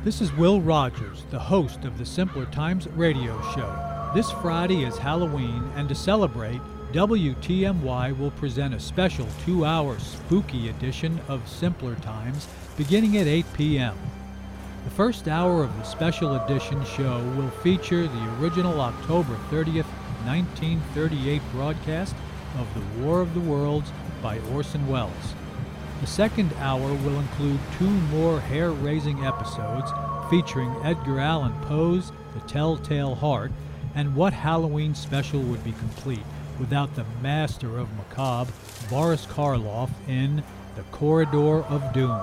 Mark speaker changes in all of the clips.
Speaker 1: This is Will Rogers, the host of the Simpler Times radio show. This Friday is Halloween, and to celebrate, WTMY will present a special 2-hour spooky edition of Simpler Times beginning at 8 p.m. The first hour of the special edition show will feature the original October 30th, 1938 broadcast of The War of the Worlds by Orson Welles. The second hour will include 2 more hair-raising episodes featuring Edgar Allan Poe's The Telltale Heart, and what Halloween special would be complete without the master of macabre, Boris Karloff, in The Corridor of Doom.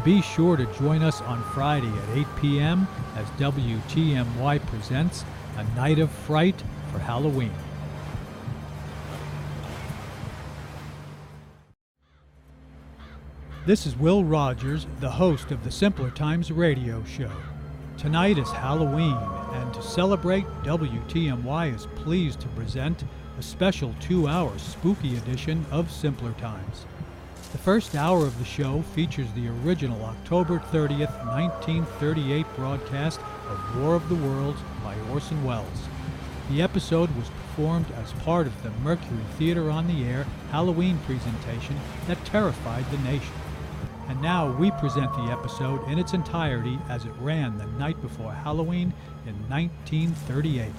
Speaker 1: Be sure to join us on Friday at 8 p.m. as WTMY presents A Night of Fright for Halloween. This is Will Rogers, the host of the Simpler Times radio show. Tonight is Halloween, and to celebrate, WTMY is pleased to present a special 2-hour spooky edition of Simpler Times. The first hour of the show features the original October 30th, 1938 broadcast of War of the Worlds by Orson Welles. The episode was performed as part of the Mercury Theater on the Air Halloween presentation that terrified the nation. And now we present the episode in its entirety as it ran the night before Halloween in 1938.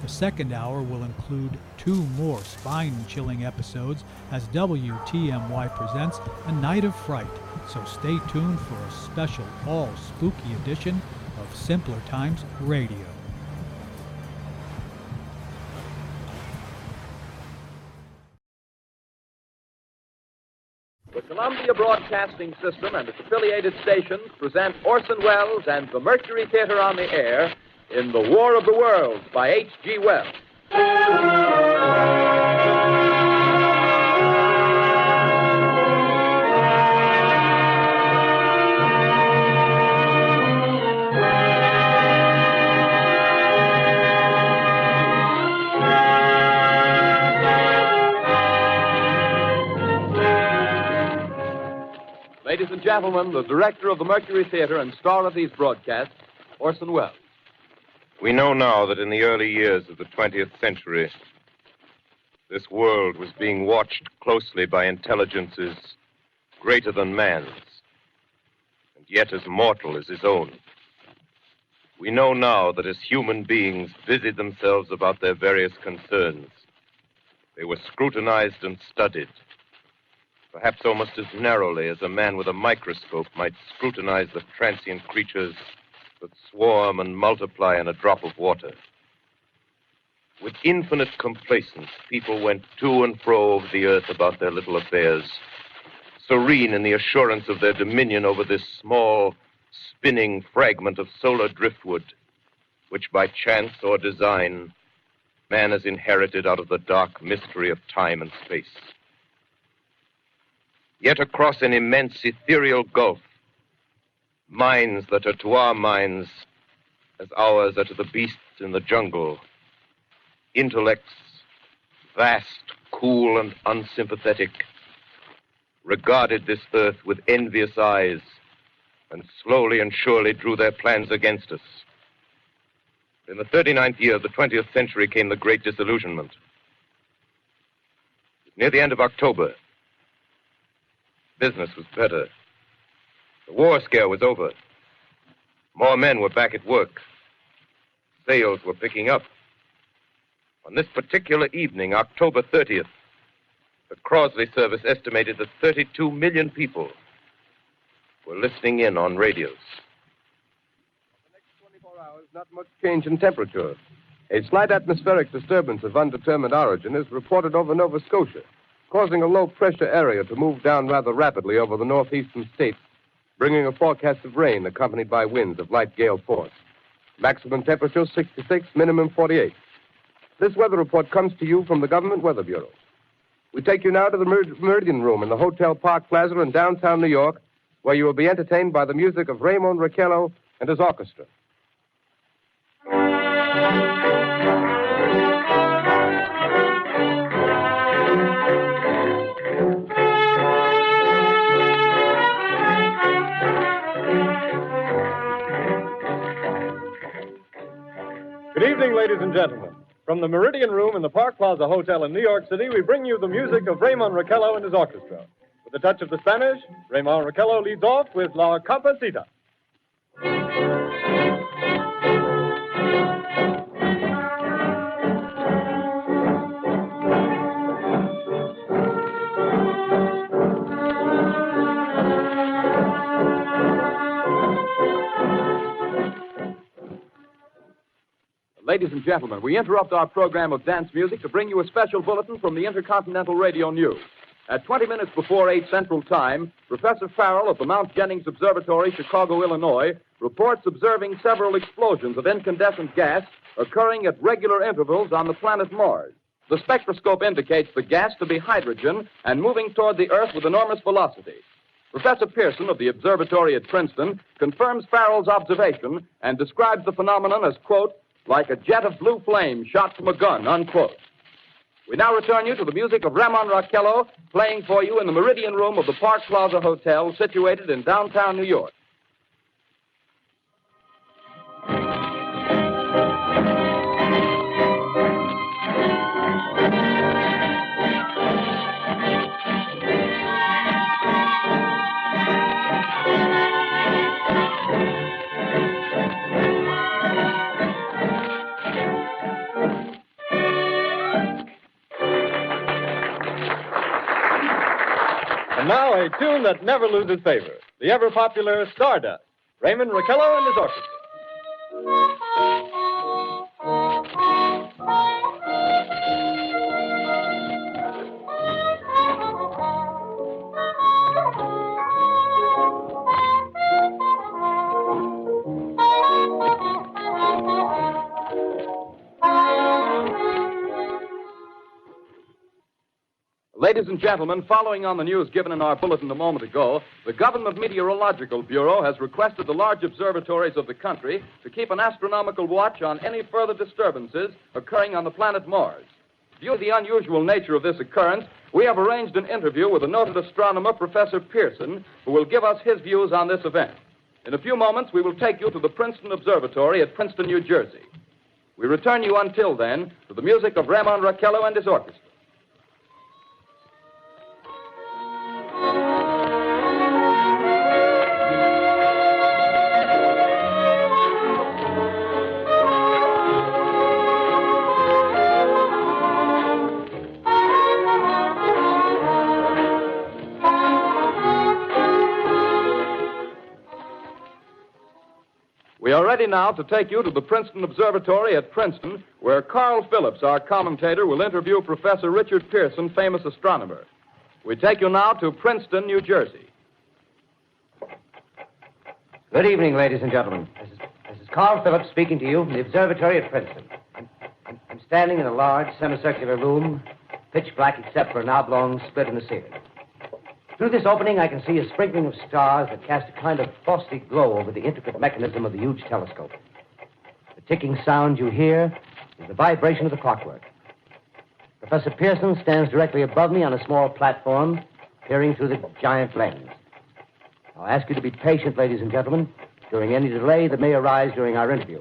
Speaker 1: The second hour will include 2 more spine-chilling episodes as WTMY presents A Night of Fright, so stay tuned for a special all-spooky edition of Simpler Times Radio.
Speaker 2: The Columbia Broadcasting System and its affiliated stations present Orson Welles and the Mercury Theater on the Air in The War of the Worlds by H.G. Wells. Ladies and gentlemen, the director of the Mercury Theater and star of these broadcasts, Orson Welles.
Speaker 3: We know now that in the early years of the 20th century, this world was being watched closely by intelligences greater than man's, and yet as mortal as his own. We know now that as human beings busied themselves about their various concerns, they were scrutinized and studied, perhaps almost as narrowly as a man with a microscope might scrutinize the transient creatures that swarm and multiply in a drop of water. With infinite complacence, people went to and fro over the earth about their little affairs, serene in the assurance of their dominion over this small, spinning fragment of solar driftwood, which by chance or design, man has inherited out of the dark mystery of time and space. Yet across an immense ethereal gulf, minds that are to our minds as ours are to the beasts in the jungle, intellects, vast, cool, and unsympathetic, regarded this earth with envious eyes and slowly and surely drew their plans against us. In the 39th year of the 20th century came the Great Disillusionment. Near the end of October, business was better. The war scare was over. More men were back at work. Sales were picking up. On this particular evening, October 30th, the Crosley service estimated that 32 million people were listening in on radios.
Speaker 4: For the next 24 hours, not much change in temperature. A slight atmospheric disturbance of undetermined origin is reported over Nova Scotia, causing a low-pressure area to move down rather rapidly over the northeastern states, bringing a forecast of rain accompanied by winds of light gale force. Maximum temperature 66, minimum 48. This weather report comes to you from the Government Weather Bureau. We take you now to the Meridian Room in the Hotel Park Plaza in downtown New York, where you will be entertained by the music of Raymond Raquello and his orchestra.
Speaker 5: Good evening, ladies and gentlemen. From the Meridian Room in the Park Plaza Hotel in New York City, we bring you the music of Raymond Raquello and his orchestra. With a touch of the Spanish, Raymond Raquello leads off with La Campesita.
Speaker 2: Ladies and gentlemen, we interrupt our program of dance music to bring you a special bulletin from the Intercontinental Radio News. At 20 minutes before 8 Central Time, Professor Farrell of the Mount Jennings Observatory, Chicago, Illinois, reports observing several explosions of incandescent gas occurring at regular intervals on the planet Mars. The spectroscope indicates the gas to be hydrogen and moving toward the Earth with enormous velocity. Professor Pearson of the observatory at Princeton confirms Farrell's observation and describes the phenomenon as, quote, like a jet of blue flame shot from a gun, unquote. We now return you to the music of Raymond Raquello, playing for you in the Meridian Room of the Park Plaza Hotel, situated in downtown New York.
Speaker 5: And now a tune that never loses favor, the ever-popular Stardust, Raymond Raquello and his orchestra.
Speaker 2: Ladies and gentlemen, following on the news given in our bulletin a moment ago, the Government Meteorological Bureau has requested the large observatories of the country to keep an astronomical watch on any further disturbances occurring on the planet Mars. Due to the unusual nature of this occurrence, we have arranged an interview with the noted astronomer, Professor Pearson, who will give us his views on this event. In a few moments, we will take you to the Princeton Observatory at Princeton, New Jersey. We return you until then to the music of Raymond Raquello and his orchestra. We are ready now to take you to the Princeton Observatory at Princeton, where Carl Phillips, our commentator, will interview Professor Richard Pearson, famous astronomer. We take you now to Princeton, New Jersey.
Speaker 6: Good evening, ladies and gentlemen. This is Carl Phillips speaking to you from the observatory at Princeton. I'm standing in a large semicircular room, pitch black except for an oblong split in the ceiling. Through this opening, I can see a sprinkling of stars that cast a kind of frosty glow over the intricate mechanism of the huge telescope. The ticking sound you hear is the vibration of the clockwork. Professor Pearson stands directly above me on a small platform, peering through the giant lens. I'll ask you to be patient, ladies and gentlemen, during any delay that may arise during our interview.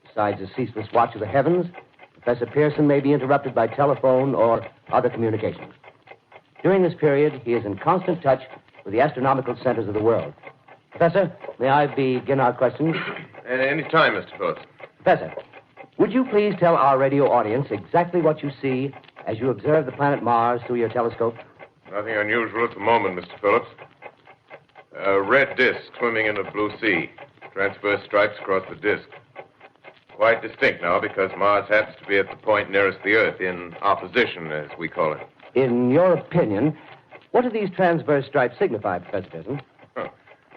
Speaker 6: Besides the ceaseless watch of the heavens, Professor Pearson may be interrupted by telephone or other communications. During this period, he is in constant touch with the astronomical centers of the world. Professor, may I begin our questions?
Speaker 3: At any time, Mr. Phillips.
Speaker 6: Professor, would you please tell our radio audience exactly what you see as you observe the planet Mars through your telescope?
Speaker 3: Nothing unusual at the moment, Mr. Phillips. A red disk swimming in a blue sea. Transverse stripes across the disk. Quite distinct now because Mars happens to be at the point nearest the Earth, in opposition, as we call it.
Speaker 6: In your opinion, what do these transverse stripes signify, Professor Pearson?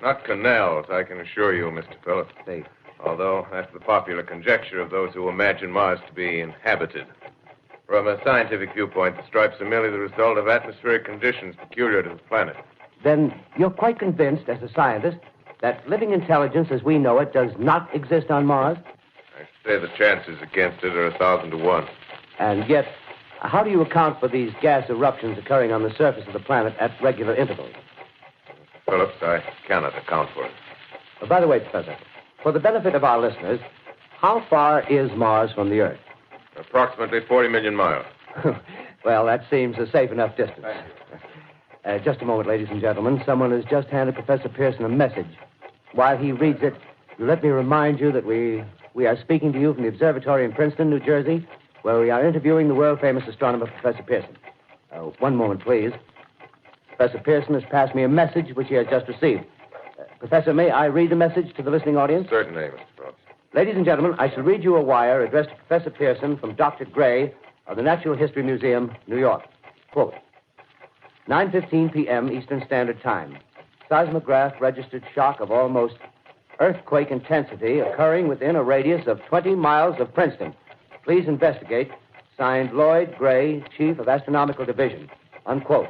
Speaker 3: Not canals, I can assure you, Mr. Phillips.
Speaker 6: They...
Speaker 3: Although that's the popular conjecture of those who imagine Mars to be inhabited. From a scientific viewpoint, the stripes are merely the result of atmospheric conditions peculiar to the planet.
Speaker 6: Then you're quite convinced, as a scientist, that living intelligence as we know it does not exist on Mars?
Speaker 3: I say the chances against it are 1,000 to 1.
Speaker 6: And yet, how do you account for these gas eruptions occurring on the surface of the planet at regular intervals?
Speaker 3: Phillips, I cannot account for it.
Speaker 6: By the way, Professor, for the benefit of our listeners, how far is Mars from the Earth?
Speaker 3: Approximately 40 million miles.
Speaker 6: Well, that seems a safe enough distance. Just a moment, ladies and gentlemen. Someone has just handed Professor Pearson a message. While he reads it, let me remind you that we are speaking to you from the observatory in Princeton, New Jersey, where we are interviewing the world-famous astronomer, Professor Pearson. One moment, please. Professor Pearson has passed me a message which he has just received. Professor, may I read the message to the listening audience?
Speaker 3: Certainly, Mr. Phillips.
Speaker 6: Ladies and gentlemen, I shall read you a wire addressed to Professor Pearson from Dr. Gray of the Natural History Museum, New York. Quote, 9:15 p.m. Eastern Standard Time. Seismograph registered shock of almost earthquake intensity occurring within a radius of 20 miles of Princeton. Please investigate. Signed, Lloyd Gray, Chief of Astronomical Division. Unquote.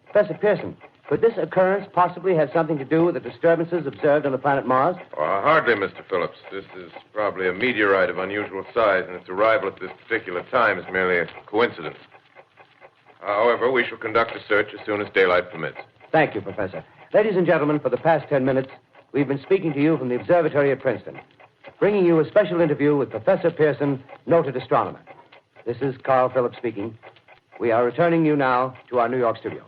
Speaker 6: Professor Pearson, could this occurrence possibly have something to do with the disturbances observed on the planet Mars?
Speaker 3: Hardly, Mr. Phillips. This is probably a meteorite of unusual size, and its arrival at this particular time is merely a coincidence. However, we shall conduct a search as soon as daylight permits.
Speaker 6: Thank you, Professor. Ladies and gentlemen, for the past 10 minutes, we've been speaking to you from the observatory at Princeton, bringing you a special interview with Professor Pearson, noted astronomer. This is Carl Phillips speaking. We are returning you now to our New York studio.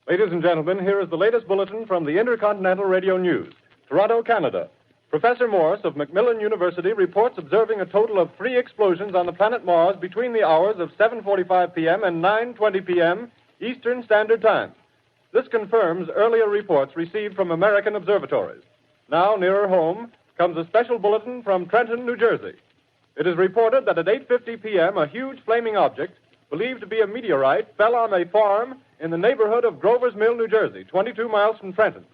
Speaker 5: Ladies and gentlemen, here is the latest bulletin from the Intercontinental Radio News. Toronto, Canada. Professor Morse of Macmillan University reports observing a total of 3 explosions on the planet Mars between the hours of 7:45 p.m. and 9:20 p.m. Eastern Standard Time. This confirms earlier reports received from American observatories. Now, nearer home, comes a special bulletin from Trenton, New Jersey. It is reported that at 8:50 p.m., a huge flaming object, believed to be a meteorite, fell on a farm in the neighborhood of Grover's Mill, New Jersey, 22 miles from Trenton.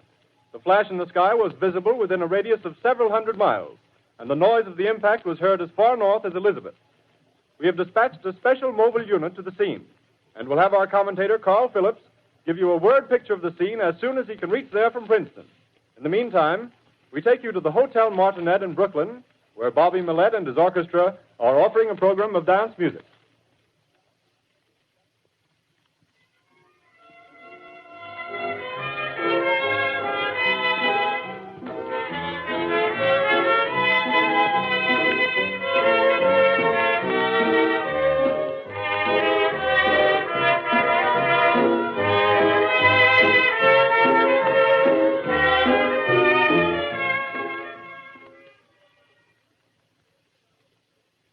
Speaker 5: The flash in the sky was visible within a radius of several hundred miles, and the noise of the impact was heard as far north as Elizabeth. We have dispatched a special mobile unit to the scene, and we'll have our commentator, Carl Phillips, give you a word picture of the scene as soon as he can reach there from Princeton. In the meantime, we take you to the Hotel Martinet in Brooklyn, where Bobby Millett and his orchestra are offering a program of dance music.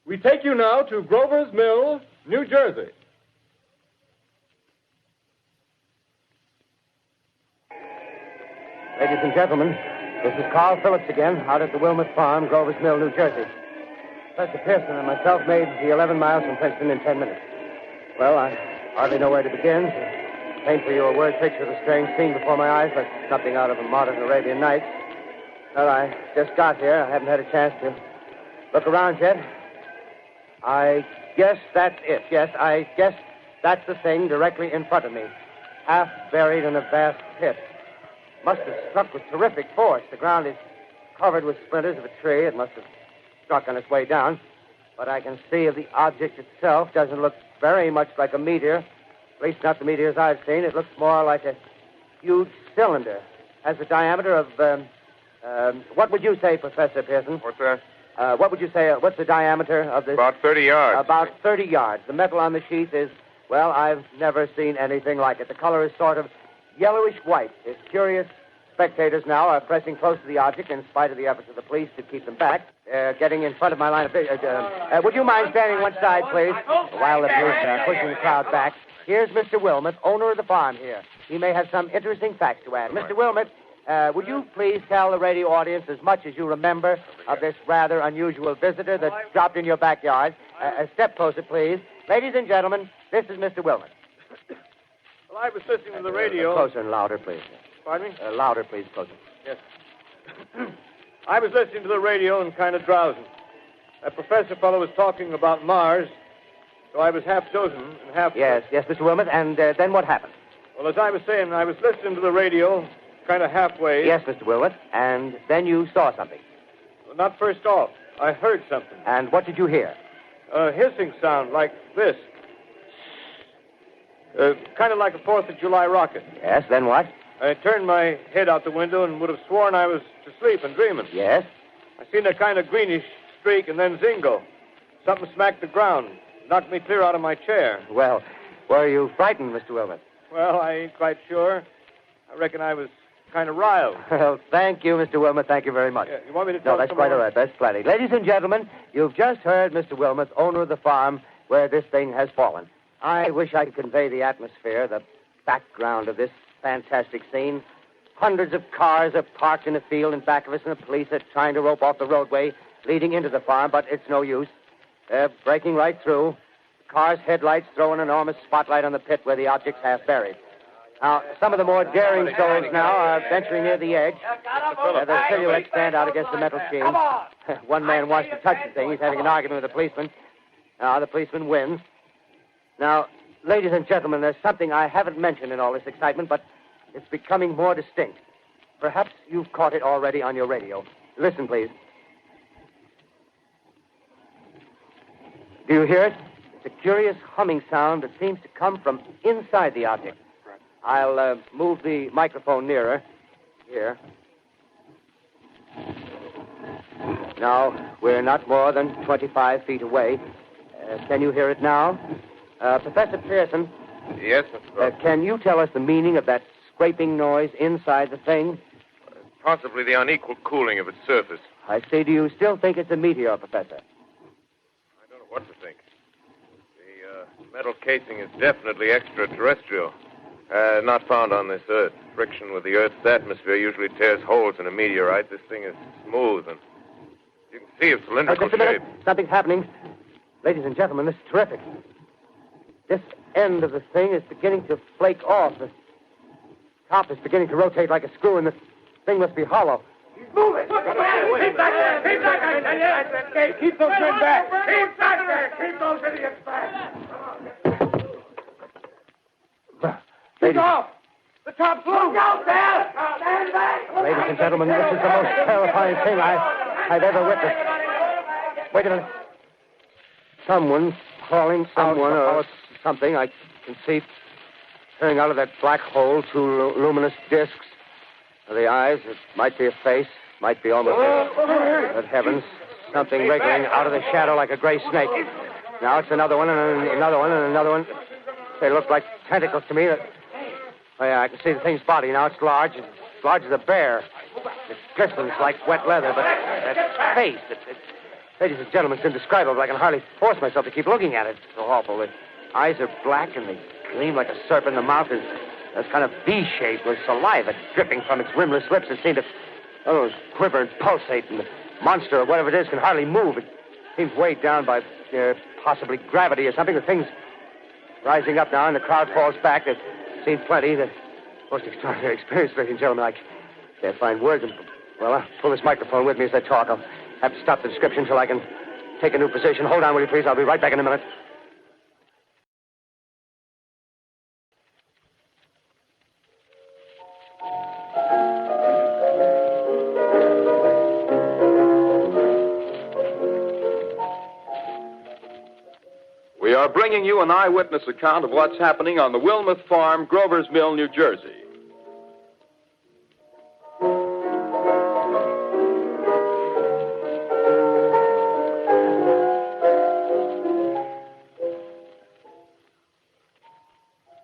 Speaker 5: We take you now to Grover's Mill, New Jersey.
Speaker 6: Ladies and gentlemen, this is Carl Phillips again, out at the Wilmot Farm, Grover's Mill, New Jersey. Professor Pearson and myself made the 11 miles from Princeton in 10 minutes. Well, I hardly know where to begin. To paint for you a word picture of the strange scene before my eyes, like something out of a modern Arabian Nights. Well, I just got here. I haven't had a chance to look around yet. I guess that's it. Yes, I guess that's the thing directly in front of me, half buried in a vast pit. Must have struck with terrific force. The ground is covered with splinters of a tree. It must have struck on its way down. What I can see of the object itself doesn't look very much like a meteor, at least not the meteors I've seen. It looks more like a huge cylinder. Has a diameter of, what would you say, Professor Pearson?
Speaker 3: What's that?
Speaker 6: What would you say, what's the diameter of this?
Speaker 3: About 30 yards.
Speaker 6: About 30 yards. The metal on the sheath is, well, I've never seen anything like it. The color is sort of yellowish white. Its curious spectators now are pressing close to the object in spite of the efforts of the police to keep them back. Getting in front of my line of vision. Would you mind standing one side, please? While the police are pushing the crowd back. Here's Mr. Wilmot, owner of the farm here. He may have some interesting facts to add. Mr. Wilmot, would you please tell the radio audience as much as you remember of this rather unusual visitor that dropped in your backyard? A step closer, please. Ladies and gentlemen, this is Mr. Wilmot.
Speaker 5: Well, I was listening to the radio.
Speaker 6: Closer and louder, please.
Speaker 5: Pardon me?
Speaker 6: Louder, please, closer.
Speaker 5: Yes. I was listening to the radio and kind of drowsing. That professor fellow was talking about Mars, so I was half dozing and half...
Speaker 6: Yes, Mr. Wilmot, and then what happened?
Speaker 5: Well, as I was saying, I was listening to the radio, kind of halfway.
Speaker 6: Yes, Mr. Wilmot, and then you saw something.
Speaker 5: Well, not first off. I heard something.
Speaker 6: And what did you hear?
Speaker 5: A hissing sound like this. Kind of like a 4th of July rocket.
Speaker 6: Yes, then what?
Speaker 5: I turned my head out the window and would have sworn I was to sleep and dreaming.
Speaker 6: Yes?
Speaker 5: I seen a kind of greenish streak and then zingo. Something smacked the ground, knocked me clear out of my chair.
Speaker 6: Well, were you frightened, Mr. Wilmot?
Speaker 5: Well, I ain't quite sure. I reckon I was kind of riled.
Speaker 6: Well, thank you, Mr. Wilmot. Thank you very much.
Speaker 5: Yeah, you want me to tell
Speaker 6: No, that's quite all right. That's plenty. Ladies and gentlemen, you've just heard Mr. Wilmot, owner of the farm where this thing has fallen. I wish I could convey the atmosphere, the background of this fantastic scene. Hundreds of cars are parked in a field in back of us, and the police are trying to rope off the roadway leading into the farm, but it's no use. They're breaking right through. The car's headlights throw an enormous spotlight on the pit where the object's half buried. Now, some of the more daring souls now are venturing near the edge. Their silhouettes stand out against the metal sheen. One man wants to touch the thing. He's having an argument with the policeman. Now, the policeman wins. Now, ladies and gentlemen, there's something I haven't mentioned in all this excitement, but it's becoming more distinct. Perhaps you've caught it already on your radio. Listen, please. Do you hear it? It's a curious humming sound that seems to come from inside the object. I'll move the microphone nearer. Here. Now, we're not more than 25 feet away. Can you hear it now? Professor Pearson.
Speaker 3: Yes, Mr. Brooks.
Speaker 6: Can you tell us the meaning of that scraping noise inside the thing?
Speaker 3: Possibly the unequal cooling of its surface.
Speaker 6: I say, do you still think it's a meteor, Professor?
Speaker 3: I don't know what to think. The metal casing is definitely extraterrestrial. Not found on this Earth. Friction with the Earth's atmosphere usually tears holes in a meteorite. This thing is smooth, and you can see its cylindrical
Speaker 6: Just a minute.
Speaker 3: shape.
Speaker 6: Something's happening. Ladies and gentlemen, this is terrific. This end of the thing is beginning to flake off. The top is beginning to rotate like a screw, and the thing must be hollow.
Speaker 7: He's moving. Keep back there. Keep back there. Keep those men back. Keep back there. Keep those idiots back. Take off. The top's loose. Look out there. Stand back.
Speaker 6: Ladies and gentlemen, this is the most terrifying thing I've ever witnessed. Wait a minute. Someone's calling someone or something. I can see turning out of that black hole two luminous discs. The eyes, it might be a face, might be almost Good heavens, something wriggling out of the shadow like a gray snake. Now it's another one and another one and another one. They look like tentacles to me. Oh, yeah, I can see the thing's body. Now it's large as a bear. It glistens like wet leather, but that face, ladies and gentlemen, it's indescribable. I can hardly force myself to keep looking at it. It's so awful. The eyes are black and they gleam like a serpent. The mouth is kind of V-shaped with saliva dripping from its rimless lips. It seems to quiver and pulsate, and the monster or whatever it is can hardly move. It seems weighed down by possibly gravity or something. The thing's rising up now, and the crowd falls back. They've seen plenty. The most extraordinary experience, ladies and gentlemen. I can't find words. Well, I'll pull this microphone with me as I talk. I'll have to stop the description until I can take a new position. Hold on, will you, please? I'll be right back in a minute.
Speaker 2: We are bringing you an eyewitness account of what's happening on the Wilmuth Farm, Grover's Mill, New Jersey.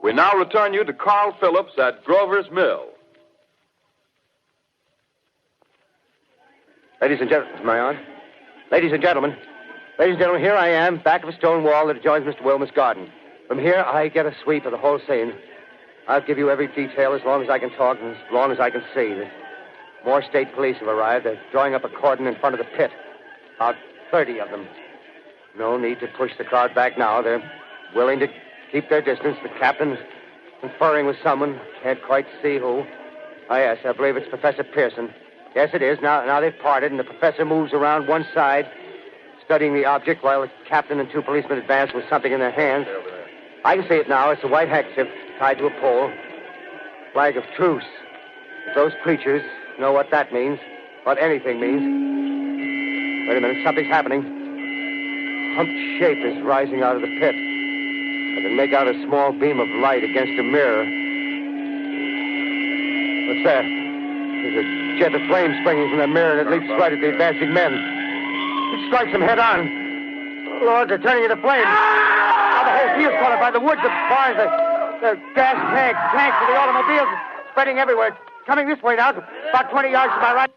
Speaker 2: We now return you to Carl Phillips at Grover's Mill.
Speaker 6: Ladies and gentlemen, am I on? Ladies and gentlemen, here I am, back of a stone wall that adjoins Mr. Wilmot's garden. From here, I get a sweep of the whole scene. I'll give you every detail as long as I can talk and as long as I can see. More state police have arrived. They're drawing up a cordon in front of the pit. About 30 of them. No need to push the crowd back now. They're willing to keep their distance. The captain's conferring with someone. Can't quite see who. Oh, yes, I believe it's Professor Pearson. Yes, it is. Now they've parted, and the professor moves around one side, studying the object while the captain and two policemen advance with something in their hands. I can see it now. It's a white handkerchief tied to a pole. Flag of truce. If those creatures know what that means, what anything means. Wait a minute. Something's happening.
Speaker 8: humped shape is rising out of the pit. I can make out a small beam of light against a mirror. What's that? There's a jet of flame springing from the mirror, and it leaps right at the advancing men. It strikes them head on. Lord, they're turning into flames. Now the whole field's caught up by the woods, the barns, the gas tanks for the automobiles, spreading everywhere. It's coming this way now, about 20 yards to my right.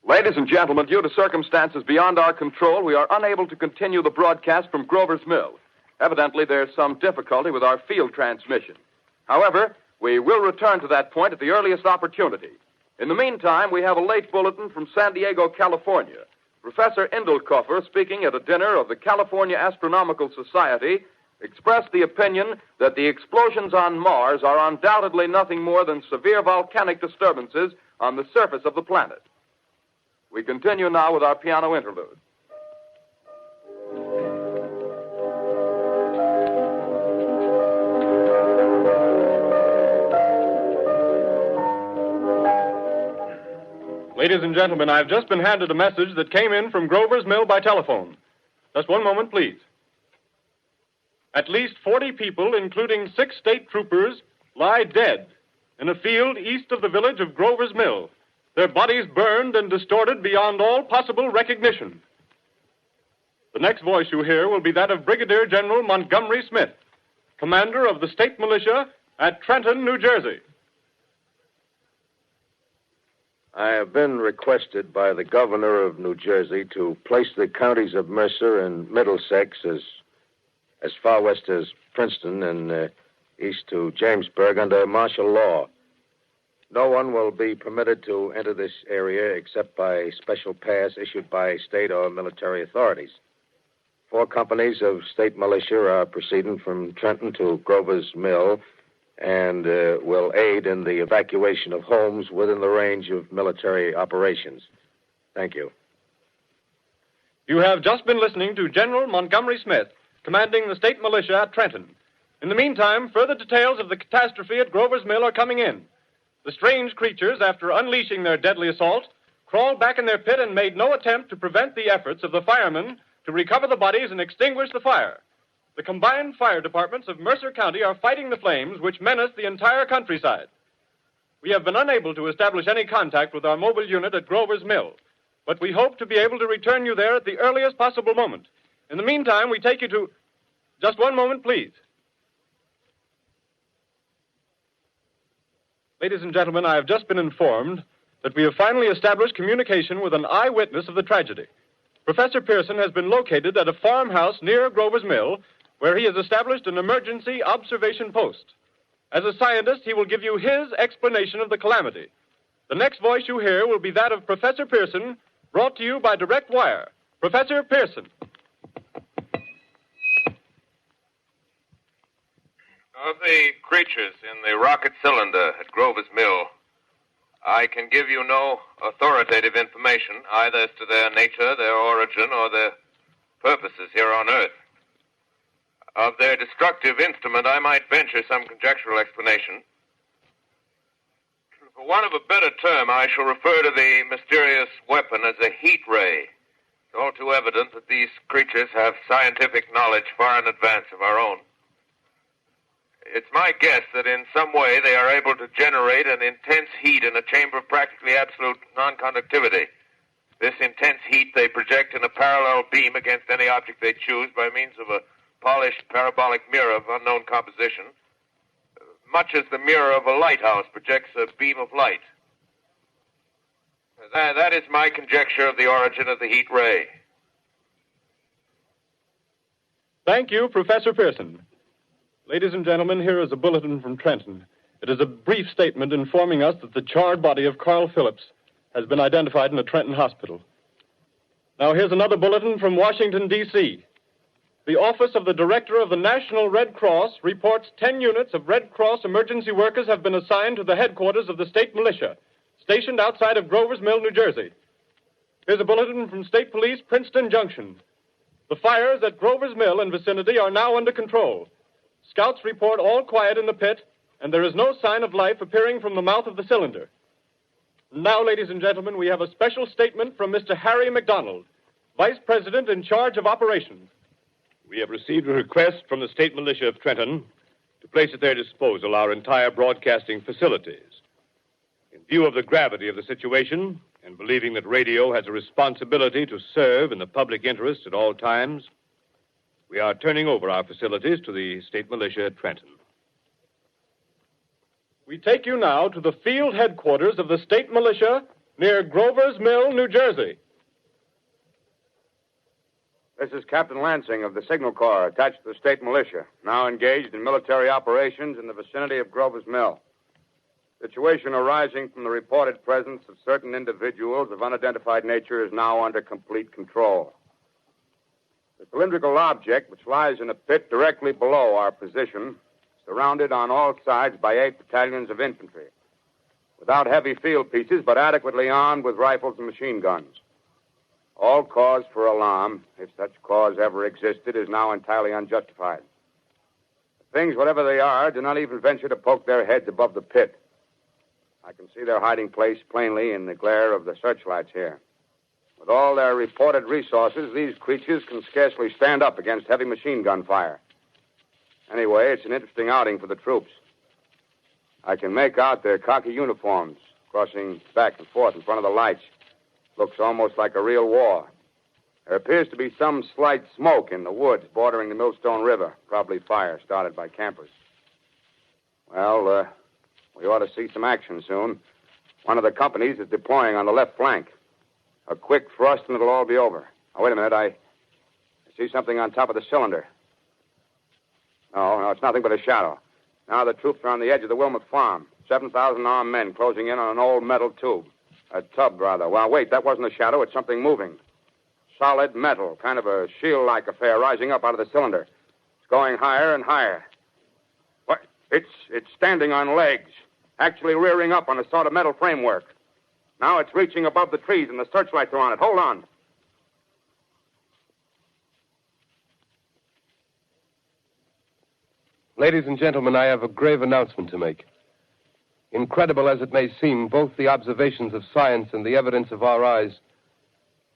Speaker 2: Ladies and gentlemen, due to circumstances beyond our control, we are unable to continue the broadcast from Grover's Mill. Evidently, there's some difficulty with our field transmission. However, we will return to that point at the earliest opportunity. In the meantime, we have a late bulletin from San Diego, California. Professor Indelkoffer, speaking at a dinner of the California Astronomical Society, expressed the opinion that the explosions on Mars are undoubtedly nothing more than severe volcanic disturbances on the surface of the planet. We continue now with our piano interlude.
Speaker 5: Ladies and gentlemen, I've just been handed a message that came in from Grover's Mill by telephone. Just one moment, please. At least 40 people, including 6 state troopers, lie dead in a field east of the village of Grover's Mill, their bodies burned and distorted beyond all possible recognition. The next voice you hear will be that of Brigadier General Montgomery Smith, commander of the state militia at Trenton, New Jersey.
Speaker 8: I have been requested by the governor of New Jersey to place the counties of Mercer and Middlesex as far west as Princeton and east to Jamesburg under martial law. No one will be permitted to enter this area except by special pass issued by state or military authorities. 4 companies of state militia are proceeding from Trenton to Grover's Mill and will aid in the evacuation of homes within the range of military operations. Thank you.
Speaker 5: You have just been listening to General Montgomery Smith, commanding the state militia at Trenton. In the meantime, further details of the catastrophe at Grover's Mill are coming in. The strange creatures, after unleashing their deadly assault, crawled back in their pit and made no attempt to prevent the efforts of the firemen to recover the bodies and extinguish the fire. The combined fire departments of Mercer County are fighting the flames which menace the entire countryside. We have been unable to establish any contact with our mobile unit at Grover's Mill, but we hope to be able to return you there at the earliest possible moment. In the meantime, we take you to... Just one moment, please. Ladies and gentlemen, I have just been informed that we have finally established communication with an eyewitness of the tragedy. Professor Pearson has been located at a farmhouse near Grover's Mill, where he has established an emergency observation post. As a scientist, he will give you his explanation of the calamity. The next voice you hear will be that of Professor Pearson, brought to you by direct wire. Professor Pearson.
Speaker 3: Of the creatures in the rocket cylinder at Grover's Mill, I can give you no authoritative information, either as to their nature, their origin, or their purposes here on Earth. Of their destructive instrument, I might venture some conjectural explanation. For want of a better term, I shall refer to the mysterious weapon as a heat ray. It's all too evident that these creatures have scientific knowledge far in advance of our own. It's my guess that in some way they are able to generate an intense heat in a chamber of practically absolute non-conductivity. This intense heat they project in a parallel beam against any object they choose by means of a polished parabolic mirror of unknown composition, much as the mirror of a lighthouse projects a beam of light. That is my conjecture of the origin of the heat ray.
Speaker 5: Thank you, Professor Pearson. Ladies and gentlemen, here is a bulletin from Trenton. It is a brief statement informing us that the charred body of Carl Phillips has been identified in a Trenton hospital. Now, here's another bulletin from Washington, D.C. The Office of the Director of the National Red Cross reports 10 units of Red Cross emergency workers have been assigned to the headquarters of the state militia, stationed outside of Grover's Mill, New Jersey. Here's a bulletin from State Police, Princeton Junction. The fires at Grover's Mill and vicinity are now under control. Scouts report all quiet in the pit, and there is no sign of life appearing from the mouth of the cylinder. Now, ladies and gentlemen, we have a special statement from Mr. Harry McDonald, Vice President in charge of operations.
Speaker 3: We have received a request from the state militia of Trenton to place at their disposal our entire broadcasting facilities. In view of the gravity of the situation, and believing that radio has a responsibility to serve in the public interest at all times, we are turning over our facilities to the state militia at Trenton.
Speaker 5: We take you now to the field headquarters of the state militia near Grover's Mill, New Jersey.
Speaker 8: This is Captain Lansing of the Signal Corps, attached to the state militia, now engaged in military operations in the vicinity of Grover's Mill. Situation arising from the reported presence of certain individuals of unidentified nature is now under complete control. The cylindrical object, which lies in a pit directly below our position, surrounded on all sides by 8 battalions of infantry, without heavy field pieces, but adequately armed with rifles and machine guns. All cause for alarm, if such cause ever existed, is now entirely unjustified. Things, whatever they are, do not even venture to poke their heads above the pit. I can see their hiding place plainly in the glare of the searchlights here. With all their reported resources, these creatures can scarcely stand up against heavy machine gun fire. Anyway, it's an interesting outing for the troops. I can make out their khaki uniforms crossing back and forth in front of the lights. Looks almost like a real war. There appears to be some slight smoke in the woods bordering the Millstone River. Probably fire started by campers. Well, we ought to see some action soon. One of the companies is deploying on the left flank. A quick thrust and it'll all be over. Now, wait a minute. I see something on top of the cylinder. No, it's nothing but a shadow. Now the troops are on the edge of the Wilmot Farm. 7,000 armed men closing in on an old metal tube. A tub, rather. Well, wait, that wasn't a shadow. It's something moving. Solid metal, kind of a shield-like affair rising up out of the cylinder. It's going higher and higher. What? It's standing on legs, actually rearing up on a sort of metal framework. Now it's reaching above the trees and the searchlights are on it. Hold on.
Speaker 4: Ladies and gentlemen, I have a grave announcement to make. Incredible as it may seem, both the observations of science and the evidence of our eyes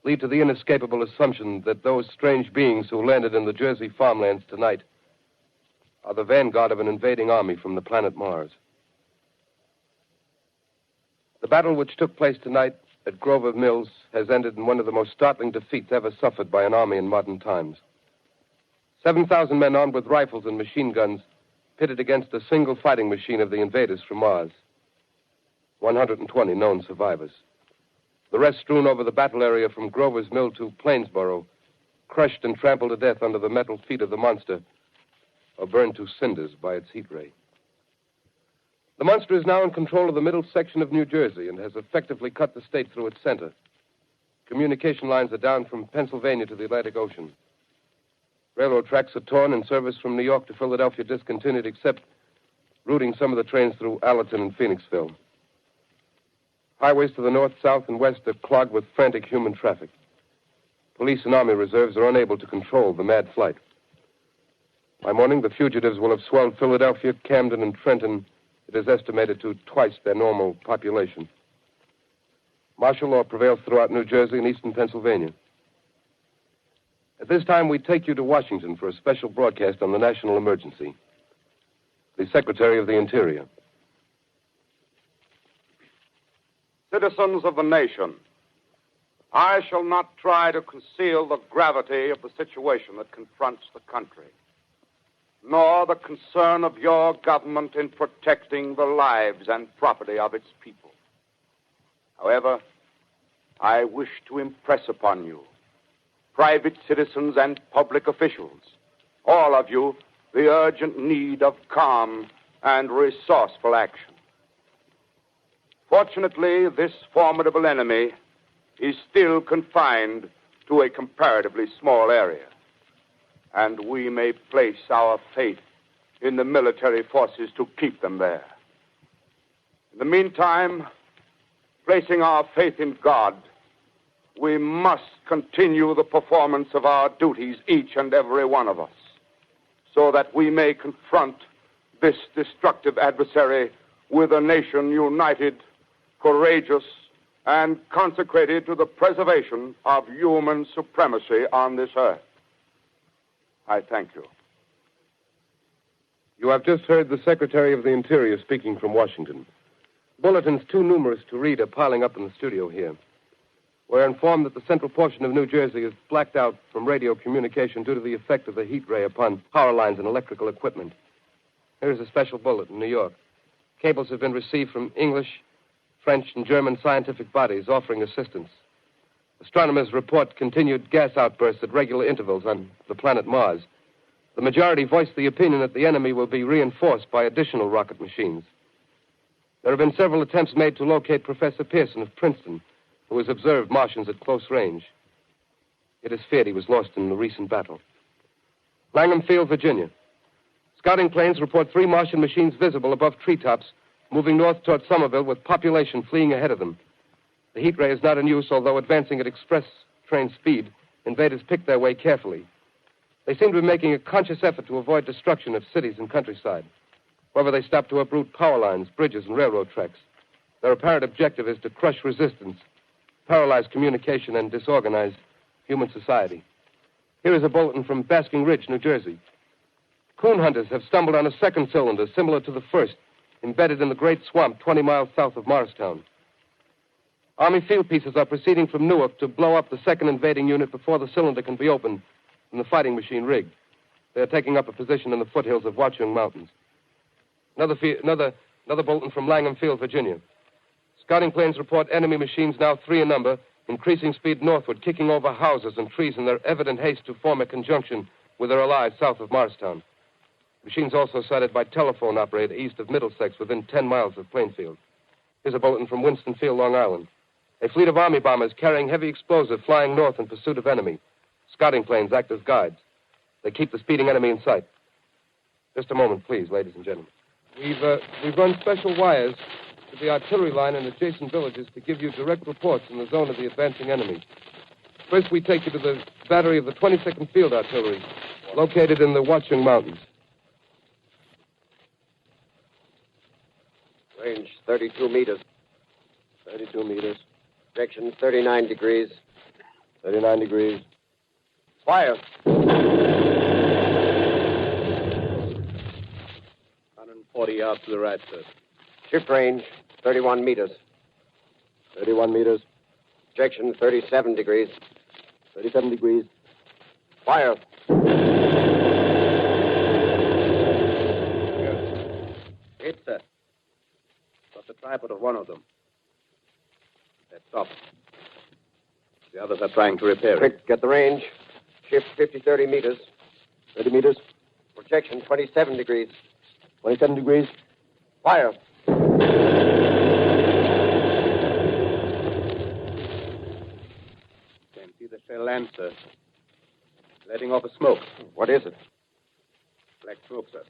Speaker 4: lead to the inescapable assumption that those strange beings who landed in the Jersey farmlands tonight are the vanguard of an invading army from the planet Mars. The battle which took place tonight at Grover Mills has ended in one of the most startling defeats ever suffered by an army in modern times. 7,000 men armed with rifles and machine guns pitted against a single fighting machine of the invaders from Mars. 120 known survivors. The rest strewn over the battle area from Grover's Mill to Plainsboro, crushed and trampled to death under the metal feet of the monster, or burned to cinders by its heat ray. The monster is now in control of the middle section of New Jersey and has effectively cut the state through its center. Communication lines are down from Pennsylvania to the Atlantic Ocean. Railroad tracks are torn and service from New York to Philadelphia discontinued, except routing some of the trains through Allerton and Phoenixville. Highways to the north, south, and west are clogged with frantic human traffic. Police and army reserves are unable to control the mad flight. By morning, the fugitives will have swelled Philadelphia, Camden, and Trenton, it is estimated, to twice their normal population. Martial law prevails throughout New Jersey and eastern Pennsylvania. At this time, we take you to Washington for a special broadcast on the national emergency. The Secretary of the Interior.
Speaker 8: Citizens of the nation, I shall not try to conceal the gravity of the situation that confronts the country, nor the concern of your government in protecting the lives and property of its people. However, I wish to impress upon you, private citizens and public officials, all of you, the urgent need of calm and resourceful action. Fortunately, this formidable enemy is still confined to a comparatively small area, and we may place our faith in the military forces to keep them there. In the meantime, placing our faith in God, we must continue the performance of our duties, each and every one of us, so that we may confront this destructive adversary with a nation united, courageous,
Speaker 9: and consecrated to the preservation of human supremacy on this earth. I thank you.
Speaker 4: You have just heard the Secretary of the Interior speaking from Washington. Bulletins too numerous to read are piling up in the studio here. We're informed that the central portion of New Jersey is blacked out from radio communication due to the effect of the heat ray upon power lines and electrical equipment. Here's a special bulletin in New York. Cables have been received from English, French, and German scientific bodies offering assistance. Astronomers report continued gas outbursts at regular intervals on the planet Mars. The majority voiced the opinion that the enemy will be reinforced by additional rocket machines. There have been several attempts made to locate Professor Pearson of Princeton, who has observed Martians at close range. It is feared he was lost in the recent battle. Langham Field, Virginia. Scouting planes report 3 Martian machines visible above treetops, moving north toward Somerville with population fleeing ahead of them. The heat ray is not in use, although advancing at express train speed, invaders pick their way carefully. They seem to be making a conscious effort to avoid destruction of cities and countryside. However, they stop to uproot power lines, bridges, and railroad tracks. Their apparent objective is to crush resistance, paralyze communication, and disorganize human society. Here is a bulletin from Basking Ridge, New Jersey. Coon hunters have stumbled on a second cylinder similar to the first, embedded in the great swamp 20 miles south of Morristown. Army field pieces are proceeding from Newark to blow up the second invading unit before the cylinder can be opened and the fighting machine rigged. They are taking up a position in the foothills of Watchung Mountains. Another bulletin from Langham Field, Virginia. Scouting planes report enemy machines, now 3 in number, increasing speed northward, kicking over houses and trees in their evident haste to form a conjunction with their allies south of Morristown. Machines also sighted by telephone operator east of Middlesex within 10 miles of Plainfield. Here's a bulletin from Winston Field, Long Island. A fleet of Army bombers carrying heavy explosive flying north in pursuit of enemy. Scouting planes act as guides. They keep the speeding enemy in sight. Just a moment, please, ladies and gentlemen. We've run special wires to the artillery line in adjacent villages to give you direct reports in the zone of the advancing enemy. First, we take you to the battery of the 22nd Field Artillery, located in the Watchung Mountains.
Speaker 10: Range 32 meters.
Speaker 4: 32 meters.
Speaker 10: Direction 39 degrees.
Speaker 4: 39 degrees.
Speaker 10: Fire.
Speaker 11: 140 yards to the right, sir.
Speaker 10: Shift range 31 meters.
Speaker 4: 31 meters.
Speaker 10: Direction 37 degrees.
Speaker 4: 37 degrees.
Speaker 10: Fire.
Speaker 11: Hit, sir. Got the tripod of one of them. That's stopped. The others are trying to repair it.
Speaker 10: Quick, get the range. Shift 30 meters.
Speaker 4: 30 meters.
Speaker 10: Projection 27 degrees.
Speaker 4: 27 degrees.
Speaker 10: Fire.
Speaker 11: Can't see the shell land, sir. Letting off a smoke.
Speaker 10: What is it?
Speaker 11: Black smoke, sir.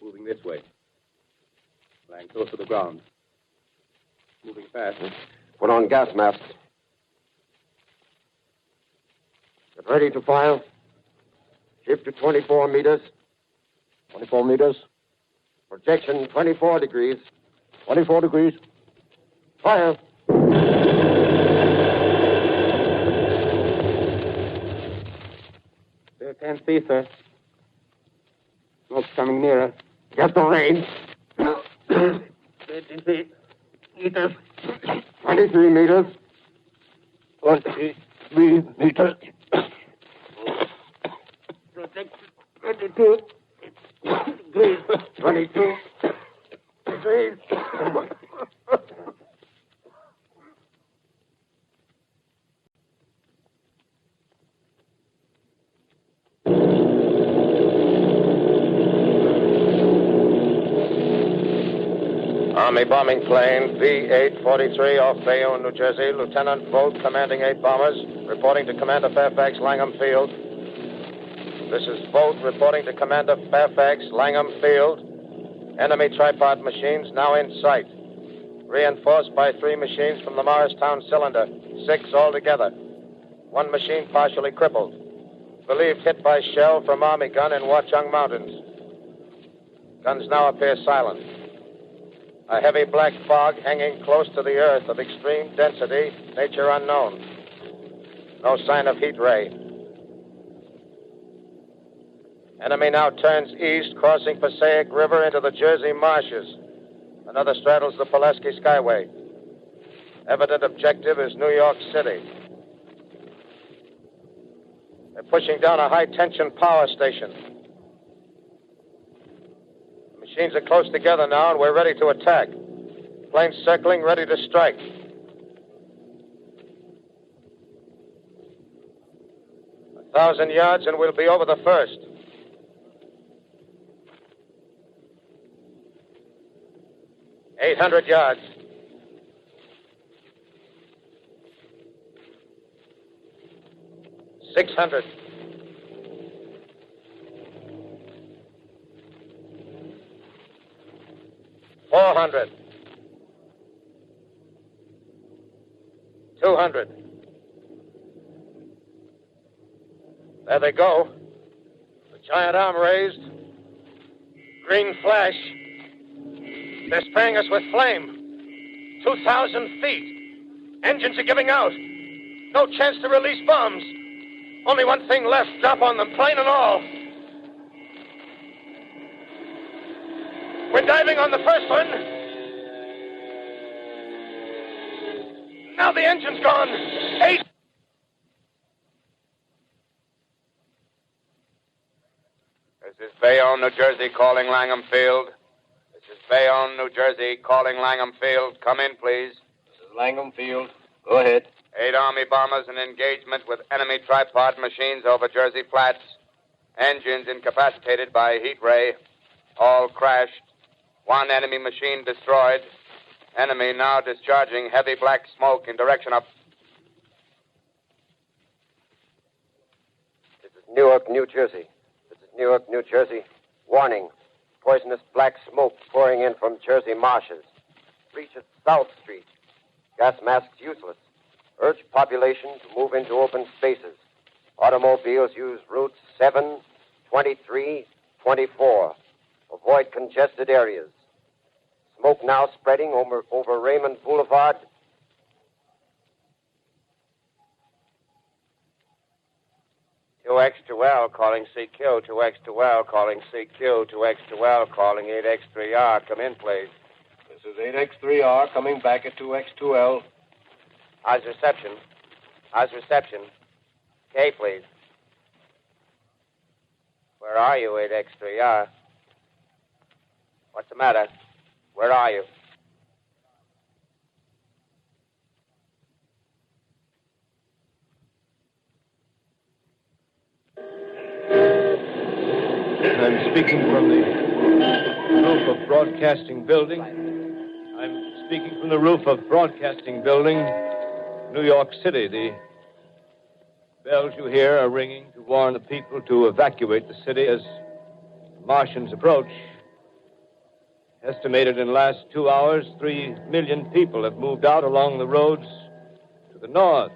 Speaker 11: Moving this way. Lying close to the ground. Moving fast.
Speaker 10: Put on gas masks. Get ready to fire. Shift to 24 meters.
Speaker 4: 24 meters.
Speaker 10: Projection 24 degrees.
Speaker 4: 24 degrees.
Speaker 10: Fire.
Speaker 11: Still can't see, sir. Smoke's coming nearer.
Speaker 10: Get the range.
Speaker 11: 33 meters.
Speaker 10: 23 meters.
Speaker 11: 23 meters. Protect 22 degrees.
Speaker 10: 22 degrees.
Speaker 3: Army bombing plane V-843 off Bayonne, New Jersey. Lieutenant Vogt, commanding 8 bombers, reporting to Commander Fairfax, Langham Field. This is Vogt reporting to Commander Fairfax, Langham Field. Enemy tripod machines now in sight. Reinforced by 3 machines from the Morristown cylinder. 6 altogether. 1 machine partially crippled. Believed hit by shell from Army gun in Watchung Mountains. Guns now appear silent.
Speaker 8: A heavy black fog hanging close to the earth of extreme density, nature unknown. No sign of heat ray. Enemy now turns east, crossing Passaic River into the Jersey marshes. Another straddles the Pulaski Skyway. Evident objective is New York City. They're pushing down a high-tension power station. The machines are close together now, and we're ready to attack. Planes circling, ready to strike. A 1,000 yards, and we'll be over the first. $800 yards. $600. $400. $200. There they go. The giant arm raised. Green flash. They're spraying us with flame. 2,000 feet. Engines are giving out. No chance to release bombs. Only one thing left. Drop on them, plane and all. We're diving on the first one. Now the engine's gone. 8.
Speaker 9: This is Bayonne, New Jersey, calling Langham Field. This is Bayonne, New Jersey, calling Langham Field. Come in, please.
Speaker 11: This is Langham Field. Go ahead.
Speaker 9: 8 Army bombers in engagement with enemy tripod machines over Jersey Flats. Engines incapacitated by heat ray. All crashed. 1 enemy machine destroyed. Enemy now discharging heavy black smoke in direction of...
Speaker 10: This is Newark, New Jersey. This is Newark, New Jersey. Warning. Poisonous black smoke pouring in from Jersey marshes. Reaches South Street. Gas masks useless. Urge population to move into open spaces. Automobiles use routes 7, 23, 24. Avoid congested areas. Smoke now spreading over Raymond Boulevard.
Speaker 8: X2L calling CQ. 2X2L calling CQ. 2X2L calling 8X3R. Come in, please.
Speaker 11: This is 8X3R coming back at 2X2L.
Speaker 8: How's reception? How's reception? K, please. Where are you, 8X3R? What's the matter? Where are you?
Speaker 5: I'm speaking from the roof of Broadcasting Building. I'm speaking from the roof of Broadcasting Building, New York City. The bells you hear are ringing to warn the people to evacuate the city as the Martians approach. Estimated in the last 2 hours, 3 million people have moved out along the roads to the north.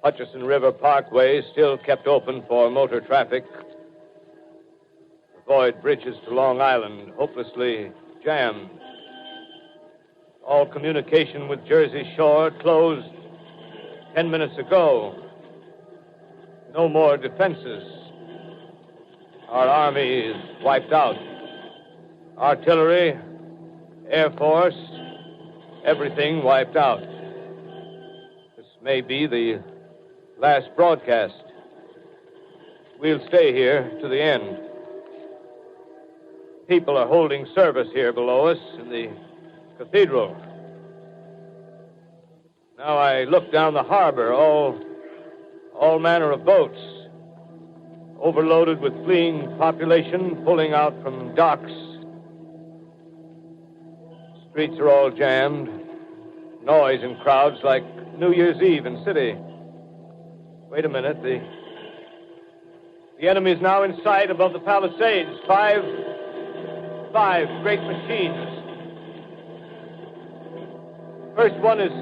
Speaker 5: Hutchison River Parkway is still kept open for motor traffic. Avoid bridges to Long Island, hopelessly jammed. All communication with Jersey Shore closed 10 minutes ago. No more defenses. Our army is wiped out. Artillery, Air Force, everything wiped out. This may be the last broadcast. We'll stay here to the end. People are holding service here below us in the cathedral. Now I look down the harbor, all manner of boats, overloaded with fleeing population pulling out from docks. Streets are all jammed. Noise in crowds like New Year's Eve in city. Wait a minute. The enemy is now in sight above the Palisades. Five great machines. First one is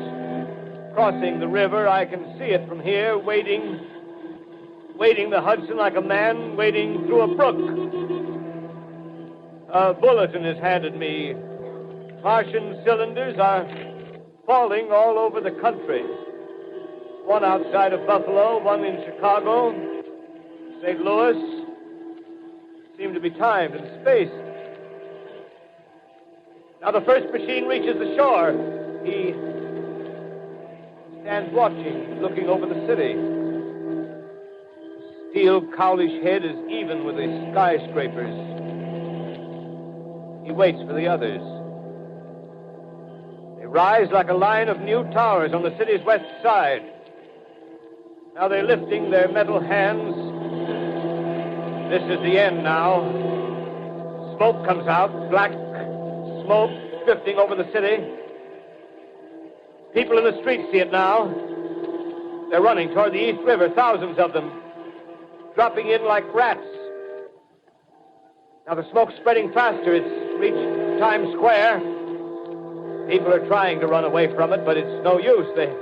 Speaker 5: crossing the river. I can see it from here, wading the Hudson like a man wading through a brook. A bulletin is handed me
Speaker 12: Martian cylinders are falling all over the country. One outside of Buffalo, one in Chicago, St. Louis. Seem to be timed and spaced. Now the first machine reaches the shore. He stands watching, looking over the city. The steel cowlish head is even with the skyscrapers. He waits for the others. They rise like a line of new towers on the city's west side. Now they're lifting their metal hands. This is the end now. Smoke comes out, black smoke drifting over the city. People in the streets see it now. They're running toward the East River, thousands of them, dropping in like rats. Now the smoke's spreading faster. It's reached Times Square. People are trying to run away from it, but it's no use. They're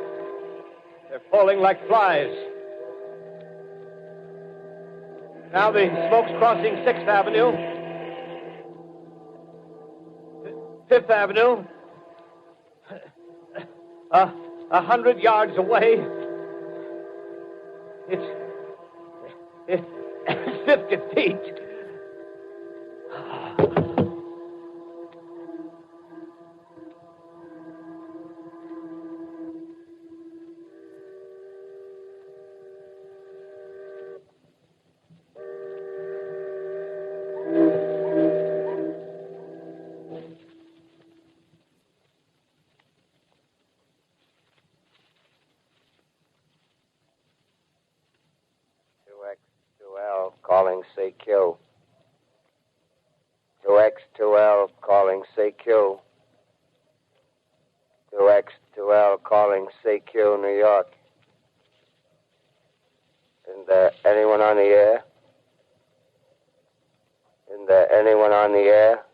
Speaker 12: falling like flies. Now the smoke's crossing 6th Avenue. 5th Avenue. 100 yards away. It's 50 feet.
Speaker 10: Calling CQ. 2X2L calling CQ. 2X2L calling CQ, New York. Isn't there anyone on the air? Isn't there anyone on the air?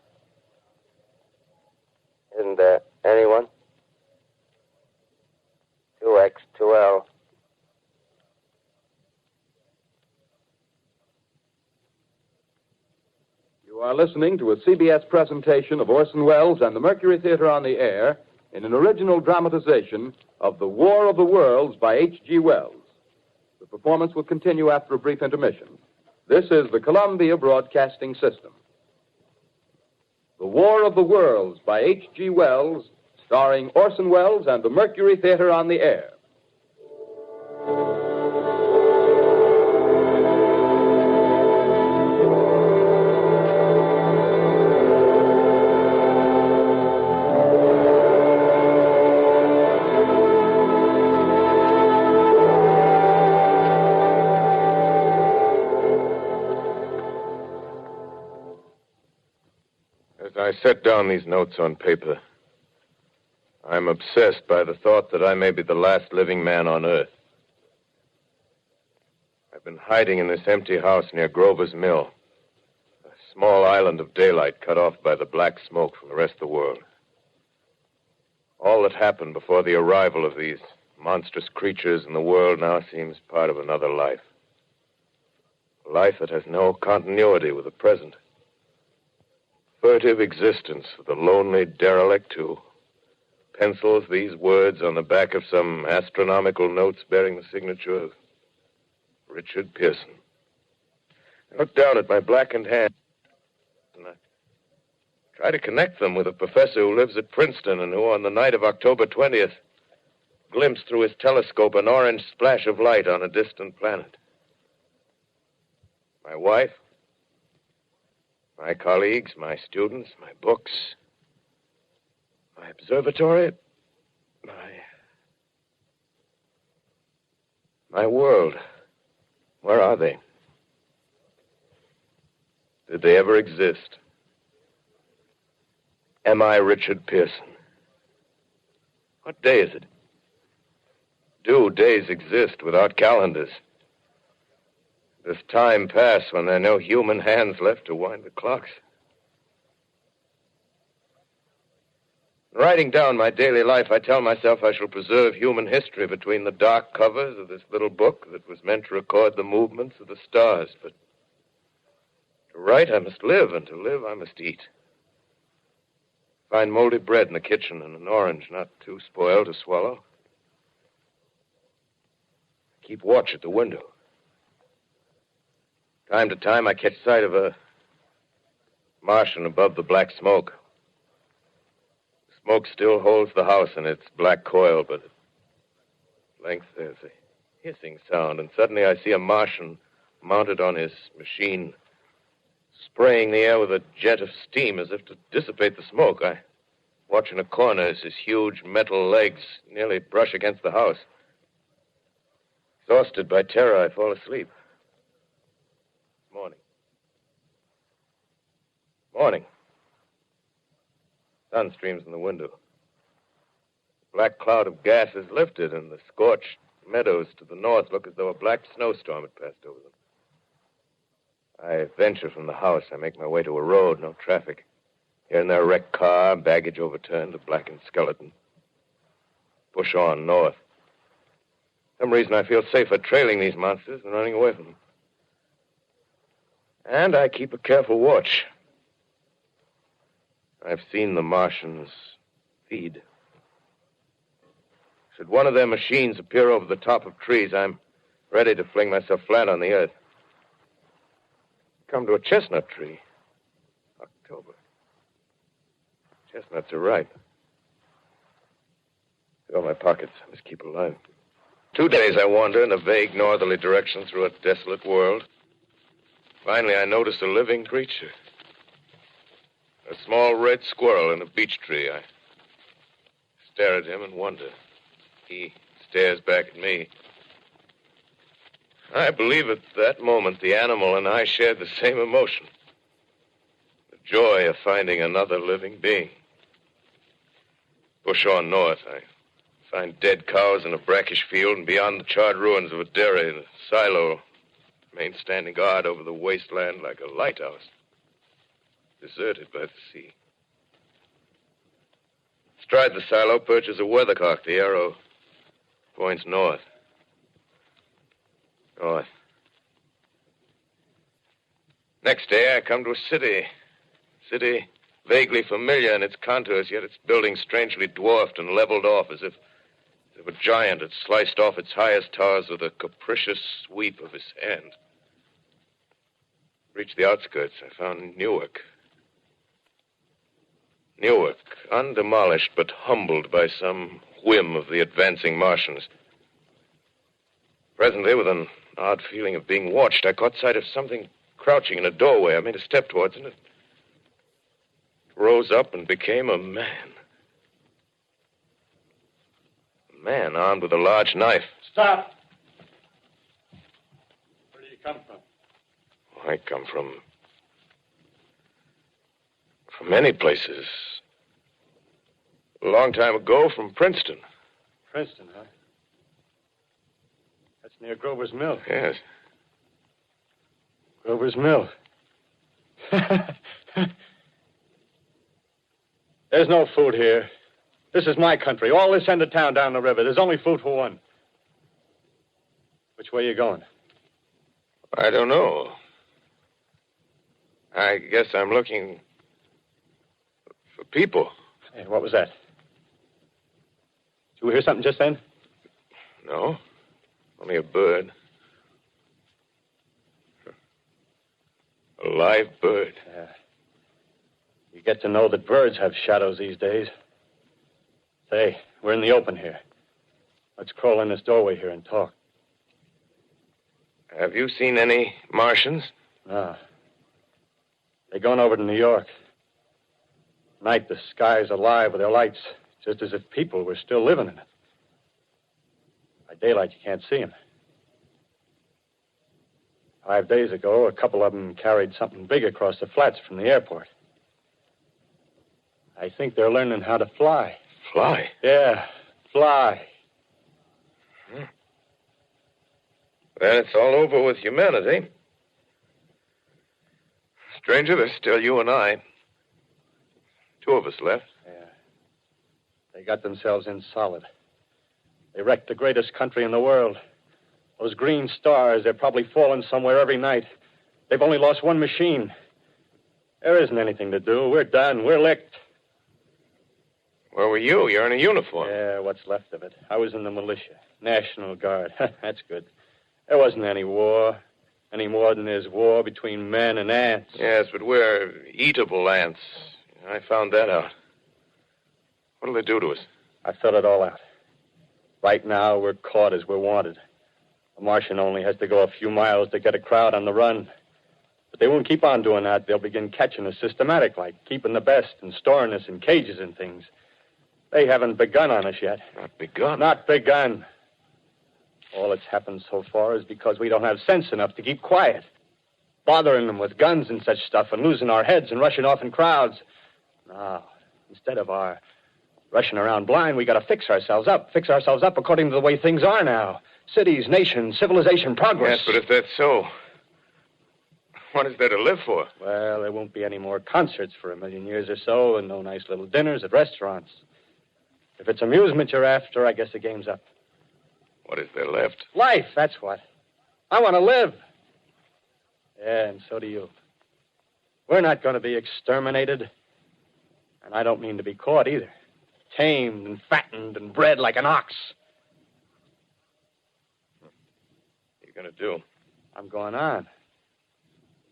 Speaker 10: Isn't there anyone? 2X2L.
Speaker 2: You are listening to a CBS presentation of Orson Welles and the Mercury Theater on the Air in an original dramatization of The War of the Worlds by H.G. Wells. The performance will continue after a brief intermission. This is the Columbia Broadcasting System. The War of the Worlds by H.G. Wells, starring Orson Welles and the Mercury Theater on the Air.
Speaker 3: I set down these notes on paper. I'm obsessed by the thought that I may be the last living man on Earth. I've been hiding in this empty house near Grover's Mill, a small island of daylight cut off by the black smoke from the rest of the world. All that happened before the arrival of these monstrous creatures in the world now seems part of another life. A life that has no continuity with the present. Furtive existence of the lonely derelict who pencils these words on the back of some astronomical notes bearing the signature of Richard Pearson. I look down at my blackened hand and I try to connect them with a professor who lives at Princeton and who, on the night of October 20th, glimpsed through his telescope an orange splash of light on a distant planet. My wife, my colleagues, my students, my books, my observatory, my world. Where are they? Did they ever exist? Am I Richard Pearson? What day is it? Do days exist without calendars? Does time pass when there are no human hands left to wind the clocks? In writing down my daily life, I tell myself I shall preserve human history between the dark covers of this little book that was meant to record the movements of the stars. But to write, I must live, and to live, I must eat. If Find moldy bread in the kitchen and an orange not too spoiled to swallow. Keep watch at the window. Time to time, I catch sight of a Martian above the black smoke. The smoke still holds the house in its black coil, but at length there's a hissing sound, and suddenly I see a Martian mounted on his machine, spraying the air with a jet of steam as if to dissipate the smoke. I watch in a corner as his huge metal legs nearly brush against the house. Exhausted by terror, I fall asleep. Morning. Morning. Sun streams in the window. The black cloud of gas is lifted, and the scorched meadows to the north look as though a black snowstorm had passed over them. I venture from the house. I make my way to a road, no traffic. Here and there, a wrecked car, baggage overturned, a blackened skeleton. Push on north. For some reason, I feel safer trailing these monsters than running away from them. And I keep a careful watch. I've seen the Martians feed. Should one of their machines appear over the top of trees, I'm ready to fling myself flat on the earth. Come to a chestnut tree. October. Chestnuts are ripe. Fill my pockets. I must keep alive. 2 days I wander in a vague northerly direction through a desolate world. Finally, I notice a living creature. A small red squirrel in a beech tree. I stare at him and wonder. He stares back at me. I believe at that moment the animal and I shared the same emotion. The joy of finding another living being. Push on north. I find dead cows in a brackish field, and beyond the charred ruins of a dairy and a silo, remain standing guard over the wasteland like a lighthouse, deserted by the sea. Astride the silo perches a weathercock. The arrow points north. North. Next day, I come to a city. City vaguely familiar in its contours, yet its buildings strangely dwarfed and leveled off as if a giant had sliced off its highest towers with a capricious sweep of his hand. Reached the outskirts. I found Newark. Newark, undemolished but humbled by some whim of the advancing Martians. Presently, with an odd feeling of being watched, I caught sight of something crouching in a doorway. I made a step towards it. It rose up and became a man. A man armed with a large knife.
Speaker 5: Stop! Where do you come from?
Speaker 3: I come from many places. A long time ago, from Princeton.
Speaker 5: Princeton, huh? That's near Grover's Mill.
Speaker 3: Yes.
Speaker 5: Grover's Mill. There's no food here. This is my country. All this end of town down the river. There's only food for one. Which way are you going?
Speaker 3: I don't know. I guess I'm looking for people.
Speaker 5: Hey, what was that? Did you hear something just then?
Speaker 3: No. Only a bird. A live bird.
Speaker 5: Yeah. You get to know that birds have shadows these days. Say, we're in the open here. Let's crawl in this doorway here and talk.
Speaker 3: Have you seen any Martians?
Speaker 5: No. They're going over to New York. Night, the sky's alive with their lights, just as if people were still living in it. By daylight, you can't see them. 5 days ago, a couple of them carried something big across the flats from the airport. I think they're learning how to fly.
Speaker 3: Fly?
Speaker 5: Yeah, fly.
Speaker 3: Then it's all over with humanity. Stranger, there's still you and I. 2 of us left.
Speaker 5: Yeah. They got themselves in solid. They wrecked the greatest country in the world. Those green stars, they're probably falling somewhere every night. They've only lost one machine. There isn't anything to do. We're done. We're licked.
Speaker 3: Where were you? You're in a uniform.
Speaker 12: Yeah, what's left of it. I was in the militia. National Guard. That's good. There wasn't any war. Any more than there's war between men and ants.
Speaker 3: Yes, but we're eatable ants. I found that out. What'll they do to us?
Speaker 12: I thought it all out. Right now, we're caught as we're wanted. A Martian only has to go a few miles to get a crowd on the run. But they won't keep on doing that. They'll begin catching us systematic, like keeping the best and storing us in cages and things. They haven't begun on us yet.
Speaker 3: Not begun?
Speaker 12: Not begun. All that's happened so far is because we don't have sense enough to keep quiet. Bothering them with guns and such stuff and losing our heads and rushing off in crowds. Now, instead of our rushing around blind, we got to fix ourselves up. Fix ourselves up according to the way things are now. Cities, nations, civilization, progress.
Speaker 3: Yes, but if that's so, what is there to live for?
Speaker 12: Well, there won't be any more concerts for 1,000,000 years or so, and no nice little dinners at restaurants. If it's amusement you're after, I guess the game's up.
Speaker 3: What is there left?
Speaker 12: Life, that's what. I want to live. Yeah, and so do you. We're not going to be exterminated. And I don't mean to be caught either. Tamed and fattened and bred like an ox.
Speaker 3: What are you going to do?
Speaker 12: I'm going on.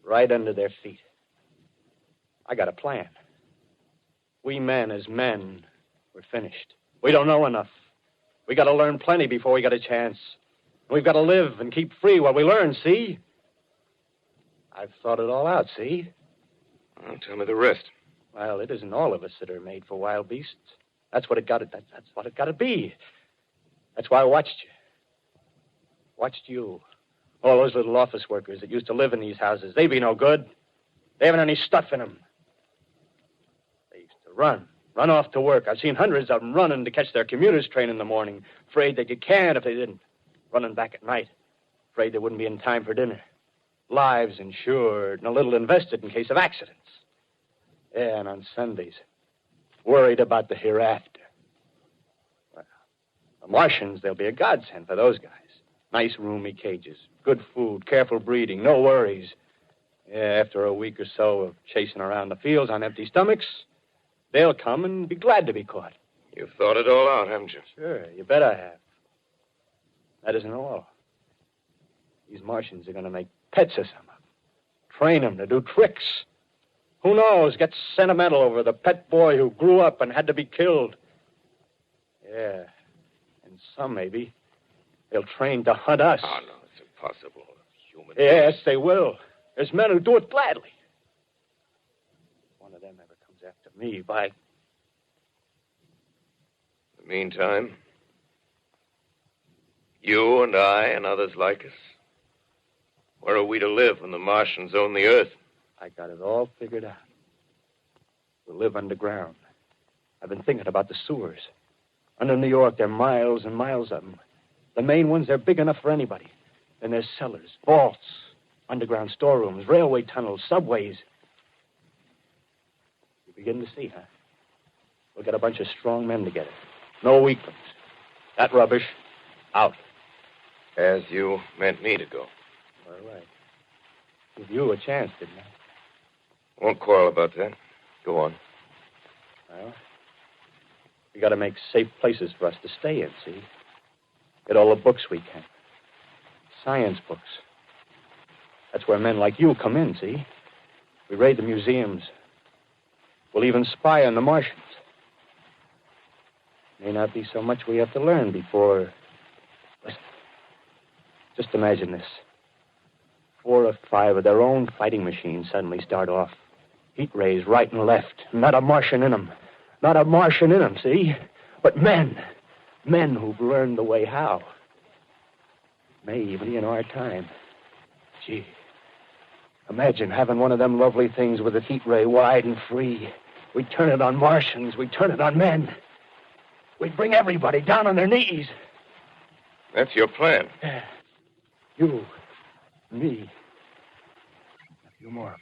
Speaker 12: Right under their feet. I got a plan. We men as men, we're finished. We don't know enough. We got to learn plenty before we got a chance. We've got to live and keep free while we learn, see? I've thought it all out, see?
Speaker 3: Well, tell me the rest.
Speaker 12: Well, it isn't all of us that are made for wild beasts. That's what it got to. That's what it got to be. That's why I watched you. Watched you. All those little office workers that used to live in these houses. They be no good. They haven't any stuff in them. They used to run off to work. I've seen hundreds of them running to catch their commuter's train in the morning, afraid they'd get canned if they didn't. Running back at night, afraid they wouldn't be in time for dinner. Lives insured and a little invested in case of accidents. Yeah, and on Sundays, worried about the hereafter. Well, the Martians, they'll be a godsend for those guys. Nice, roomy cages, good food, careful breeding, no worries. Yeah, after a week or so of chasing around the fields on empty stomachs, they'll come and be glad to be caught.
Speaker 3: You've thought it all out, haven't you?
Speaker 12: Sure, you bet I have. That isn't all. These Martians are going to make pets of some of them. Train them to do tricks. Who knows, get sentimental over the pet boy who grew up and had to be killed. Yeah, and some maybe, they'll train to hunt us.
Speaker 3: Oh, no, it's impossible. Human
Speaker 12: Yes, they will. There's men who do it gladly. If one of them ever comes after me, by...
Speaker 3: In the meantime, you and I and others like us, where are we to live when the Martians own the Earth?
Speaker 12: I got it all figured out. We'll live underground. I've been thinking about the sewers. Under New York, there are miles and miles of them. The main ones, they're big enough for anybody. Then there's cellars, vaults, underground storerooms, railway tunnels, subways. You begin to see, huh? We'll get a bunch of strong men together. No weaklings. That rubbish, out.
Speaker 3: As you meant me to go.
Speaker 12: All right. Give you a chance, didn't I?
Speaker 3: Won't quarrel about that. Go on.
Speaker 12: Well, we got to make safe places for us to stay in, see? Get all the books we can. Science books. That's where men like you come in, see? We raid the museums. We'll even spy on the Martians. May not be so much we have to learn before... Listen. Just imagine this. 4 or 5 of their own fighting machines suddenly start off. Heat rays right and left. Not a Martian in them. Not a Martian in them, see? But men. Men who've learned the way how. May even be in our time. Gee. Imagine having one of them lovely things with its heat ray wide and free. We'd turn it on Martians. We'd turn it on men. We'd bring everybody down on their knees.
Speaker 3: That's your plan.
Speaker 12: You, me, a few more of us.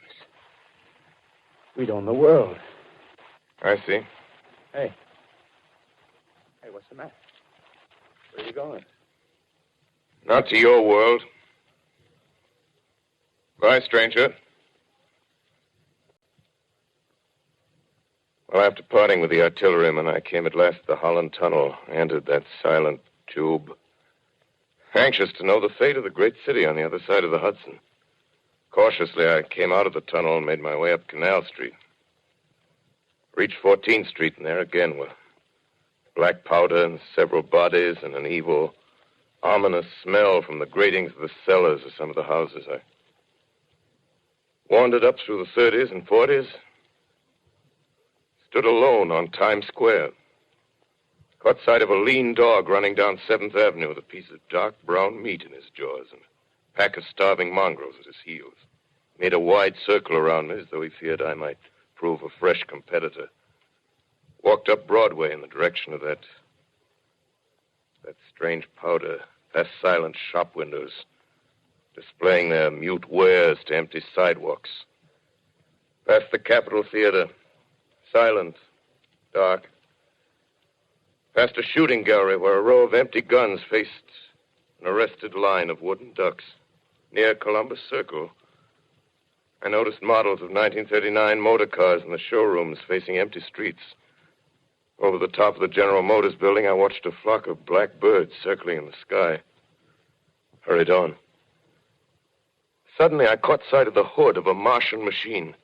Speaker 12: We'd own the world.
Speaker 3: I see.
Speaker 12: Hey. Hey, what's the matter? Where are you going?
Speaker 3: Not to your world. Bye, stranger. Well, after parting with the artilleryman, I came at last to the Holland Tunnel, entered that silent tube, anxious to know the fate of the great city on the other side of the Hudson. Cautiously, I came out of the tunnel and made my way up Canal Street. Reached 14th Street, and there again were black powder and several bodies and an evil, ominous smell from the gratings of the cellars of some of the houses. I wandered up through the 30s and 40s, stood alone on Times Square, caught sight of a lean dog running down 7th Avenue with a piece of dark brown meat in his jaws and a pack of starving mongrels at his heels. He made a wide circle around me as though he feared I might prove a fresh competitor. Walked up Broadway in the direction of that strange powder, past silent shop windows, displaying their mute wares to empty sidewalks. Past the Capitol Theater, silent, dark. Past a shooting gallery where a row of empty guns faced an arrested line of wooden ducks. Near Columbus Circle, I noticed models of 1939 motor cars in the showrooms facing empty streets. Over the top of the General Motors building, I watched a flock of black birds circling in the sky. Hurried on. Suddenly, I caught sight of the hood of a Martian machine,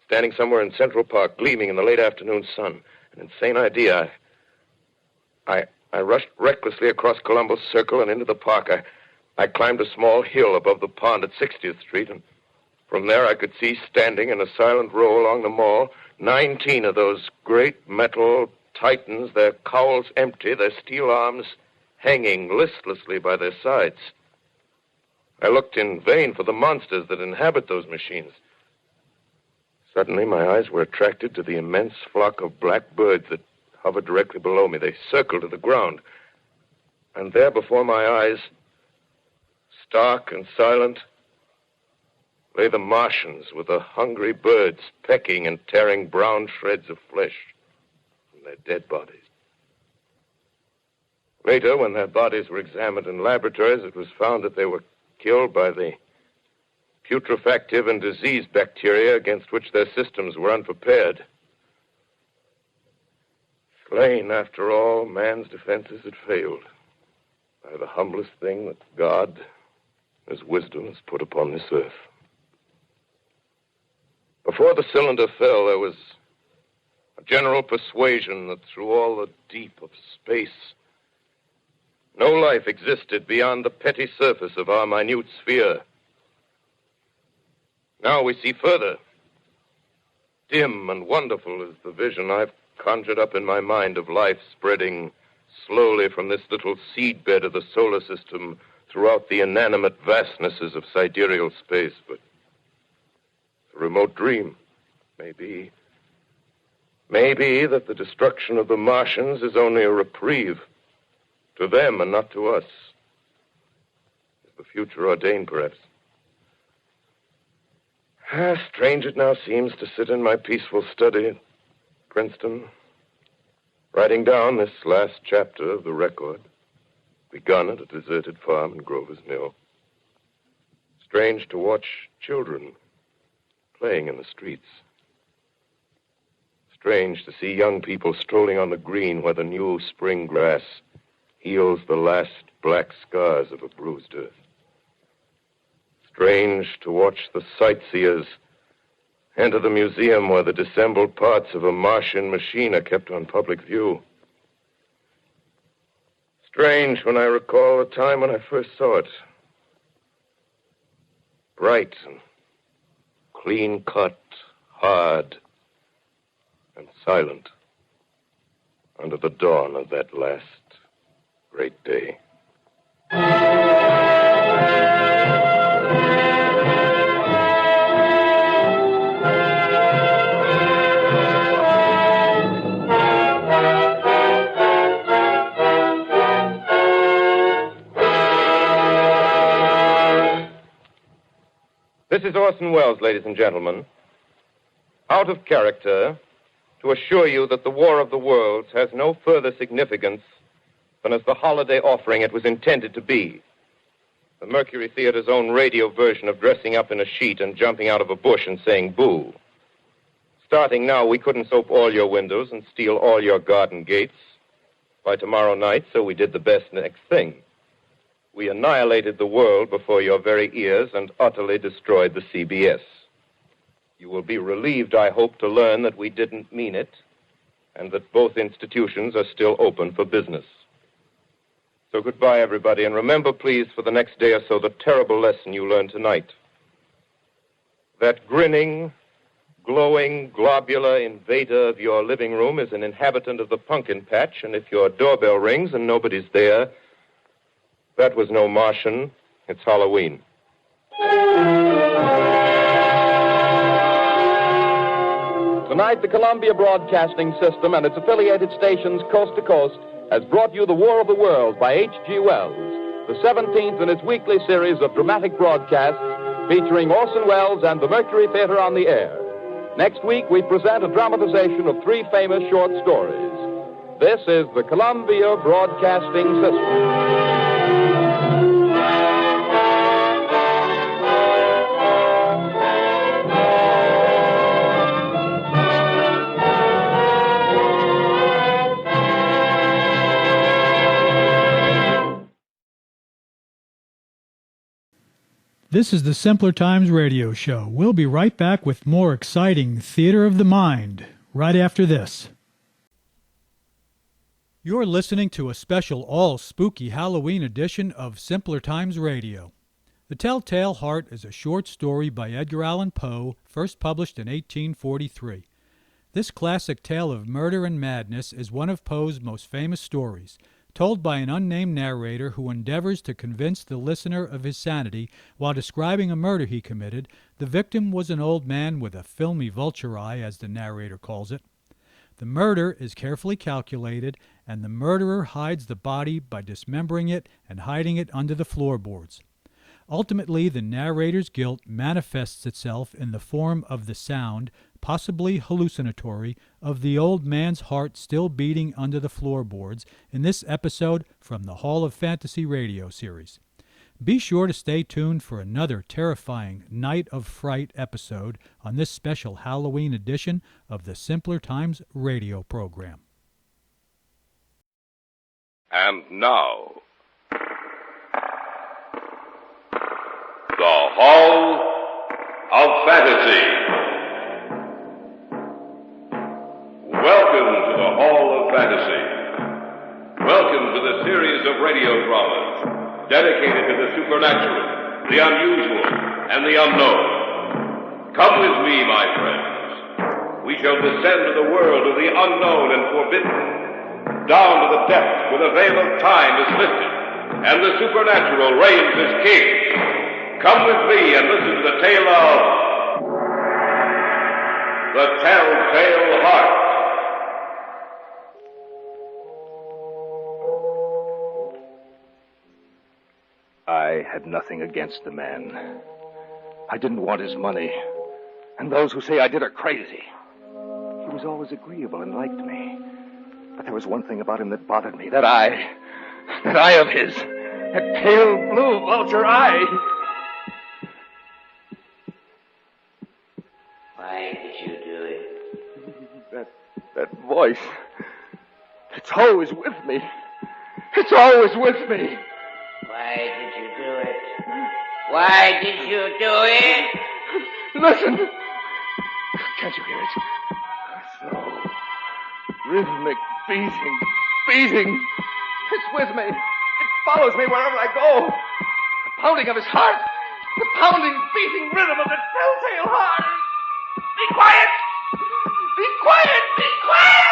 Speaker 3: standing somewhere in Central Park, gleaming in the late afternoon sun. An insane idea. I rushed recklessly across Columbus Circle and into the park. I climbed a small hill above the pond at 60th Street, and from there I could see, standing in a silent row along the mall, 19 of those great metal titans, their cowls empty, their steel arms hanging listlessly by their sides. I looked in vain for the monsters that inhabit those machines. Suddenly, my eyes were attracted to the immense flock of black birds that hovered directly below me. They circled to the ground. And there before my eyes, stark and silent, lay the Martians with the hungry birds pecking and tearing brown shreds of flesh from their dead bodies. Later, when their bodies were examined in laboratories, it was found that they were killed by the putrefactive and disease bacteria against which their systems were unprepared. Slain, after all, man's defenses had failed by the humblest thing that God, His wisdom, has put upon this earth. Before the cylinder fell, there was a general persuasion that through all the deep of space, no life existed beyond the petty surface of our minute sphere. Now we see further. Dim and wonderful is the vision I've conjured up in my mind of life spreading slowly from this little seedbed of the solar system throughout the inanimate vastnesses of sidereal space. But it's a remote dream. Maybe that the destruction of the Martians is only a reprieve to them and not to us. Is the future ordained, perhaps? Strange it now seems to sit in my peaceful study at Princeton, writing down this last chapter of the record, begun at a deserted farm in Grover's Mill. Strange to watch children playing in the streets. Strange to see young people strolling on the green where the new spring grass heals the last black scars of a bruised earth. Strange to watch the sightseers enter the museum where the dissembled parts of a Martian machine are kept on public view. Strange when I recall the time when I first saw it. Bright and clean-cut, hard and silent under the dawn of that last great day. This is Orson Welles, ladies and gentlemen, out of character, to assure you that the War of the Worlds has no further significance than as the holiday offering it was intended to be. The Mercury Theater's own radio version of dressing up in a sheet and jumping out of a bush and saying boo. Starting now, we couldn't soap all your windows and steal all your garden gates by tomorrow night, so we did the best next thing. We annihilated the world before your very ears and utterly destroyed the CBS. You will be relieved, I hope, to learn that we didn't mean it and that both institutions are still open for business. So goodbye, everybody, and remember, please, for the next day or so, the terrible lesson you learned tonight. That grinning, glowing, globular invader of your living room is an inhabitant of the pumpkin patch, and if your doorbell rings and nobody's there, that was no Martian. It's Halloween.
Speaker 2: Tonight, the Columbia Broadcasting System and its affiliated stations coast to coast has brought you The War of the Worlds by H.G. Wells, the 17th in its weekly series of dramatic broadcasts featuring Orson Welles and the Mercury Theater on the air. Next week, we present a dramatization of 3 famous short stories. This is the Columbia Broadcasting System.
Speaker 1: This is the Simpler Times Radio Show. We'll be right back with more exciting Theater of the Mind right after this. You're listening to a special all-spooky Halloween edition of Simpler Times Radio. The Telltale Heart is a short story by Edgar Allan Poe, first published in 1843. This classic tale of murder and madness is one of Poe's most famous stories, told by an unnamed narrator who endeavors to convince the listener of his sanity while describing a murder he committed. The victim was an old man with a filmy vulture eye, as the narrator calls it. The murder is carefully calculated, and the murderer hides the body by dismembering it and hiding it under the floorboards. Ultimately, the narrator's guilt manifests itself in the form of the sound, possibly hallucinatory, of the old man's heart still beating under the floorboards in this episode from the Hall of Fantasy radio series. Be sure to stay tuned for another terrifying Night of Fright episode on this special Halloween edition of the Simpler Times radio program.
Speaker 13: And now, the Hall of Fantasy. Welcome to the Hall of Fantasy. Welcome to the series of radio dramas dedicated to the supernatural, the unusual, and the unknown. Come with me, my friends. We shall descend to the world of the unknown and forbidden, down to the depths where the veil of time is lifted, and the supernatural reigns as king. Come with me and listen to the tale of the Telltale Heart.
Speaker 14: I had nothing against the man. I didn't want his money. And those who say I did are crazy. He was always agreeable and liked me. But there was one thing about him that bothered me. That eye of his. That pale blue vulture eye.
Speaker 15: Why did you do it?
Speaker 14: That voice. It's always with me. It's always with me.
Speaker 15: Why did you do it? Why did you do it?
Speaker 14: Listen. Can't you hear it? Slow, rhythmic beating. It's with me. It follows me wherever I go. The pounding of his heart. The pounding, beating rhythm of the telltale heart. Be quiet! Be quiet! Be quiet!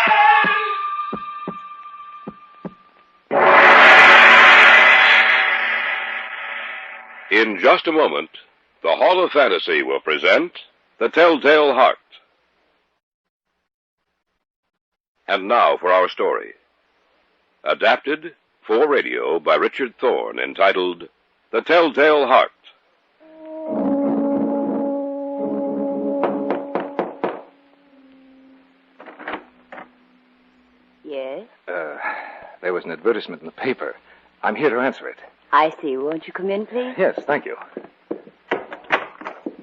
Speaker 13: In just a moment, the Hall of Fantasy will present The Telltale Heart. And now for our story. Adapted for radio by Richard Thorne, entitled The Telltale Heart.
Speaker 16: Yes?
Speaker 14: There was an advertisement in the paper. I'm here to answer it.
Speaker 16: I see. Won't you come in, please?
Speaker 14: Yes, thank you.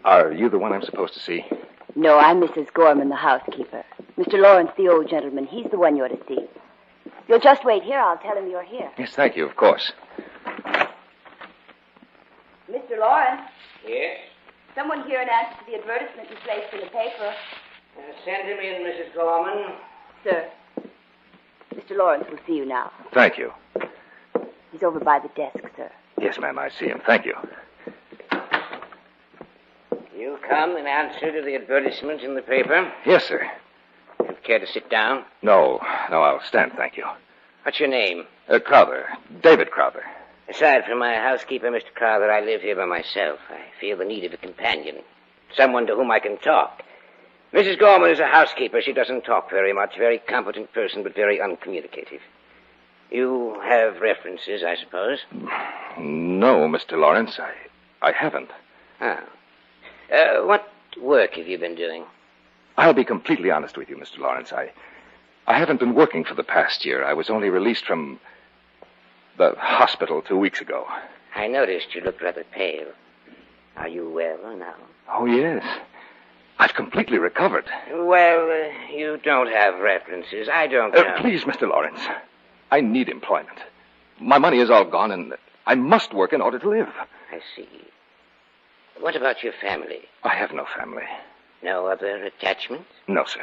Speaker 14: Are you the one I'm supposed to see?
Speaker 16: No, I'm Mrs. Gorman, the housekeeper. Mr. Lawrence, the old gentleman, he's the one you're to see. You'll just wait here. I'll tell him you're here.
Speaker 17: Yes, thank you, of course.
Speaker 16: Mr. Lawrence,
Speaker 15: Yes?
Speaker 16: someone here in answer to the advertisement you placed in the paper.
Speaker 15: Send him in, Mrs. Gorman.
Speaker 16: Sir, Mr. Lawrence will see you now.
Speaker 17: Thank you.
Speaker 16: He's over by the desk, sir.
Speaker 17: Yes, ma'am, I see him. Thank you.
Speaker 15: You come in answer to the advertisement in the paper?
Speaker 17: Yes, sir.
Speaker 15: You'd care to sit down?
Speaker 17: No, I'll stand, thank you.
Speaker 15: What's your name?
Speaker 17: Crowther. David Crowther.
Speaker 15: Aside from my housekeeper, Mr. Crowther, I live here by myself. I feel the need of a companion. Someone to whom I can talk. Mrs. Gorman is a housekeeper. She doesn't talk very much. Very competent person, but very uncommunicative. You have references, I suppose?
Speaker 17: No, Mr. Lawrence, I haven't.
Speaker 15: Ah. What work have you been doing?
Speaker 17: I'll be completely honest with you, Mr. Lawrence. I haven't been working for the past year. I was only released from the hospital 2 weeks ago.
Speaker 15: I noticed you looked rather pale. Are you well now?
Speaker 17: Oh, yes. I've completely recovered.
Speaker 15: Well, you don't have references. I don't know.
Speaker 17: Please, Mr. Lawrence. I need employment. My money is all gone, and I must work in order to live.
Speaker 15: I see. What about your family?
Speaker 17: I have no family.
Speaker 15: No other attachments?
Speaker 17: No, sir.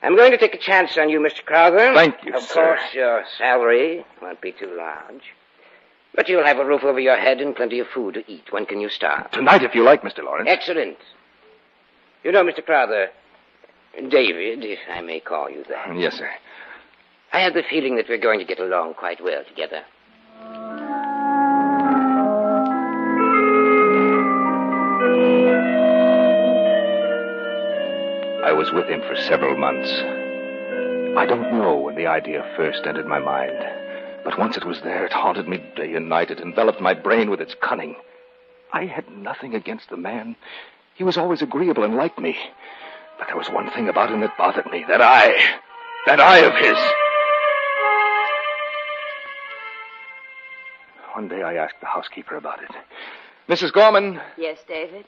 Speaker 15: I'm going to take a chance on you, Mr. Crowther.
Speaker 17: Thank you,
Speaker 15: Of
Speaker 17: sir.
Speaker 15: course, your salary won't be too large. But you'll have a roof over your head and plenty of food to eat. When can you start?
Speaker 17: Tonight, if you like, Mr. Lawrence.
Speaker 15: Excellent. You know, Mr. Crowther, David, if I may call you that.
Speaker 17: Yes, sir.
Speaker 15: I have the feeling that we're going to get along quite well together.
Speaker 17: I was with him for several months. I don't know when the idea first entered my mind, but once it was there, it haunted me day and night. It enveloped my brain with its cunning. I had nothing against the man. He was always agreeable and liked me. But there was one thing about him that bothered me, that eye of his. One day I asked the housekeeper about it. Mrs. Gorman.
Speaker 16: Yes, David?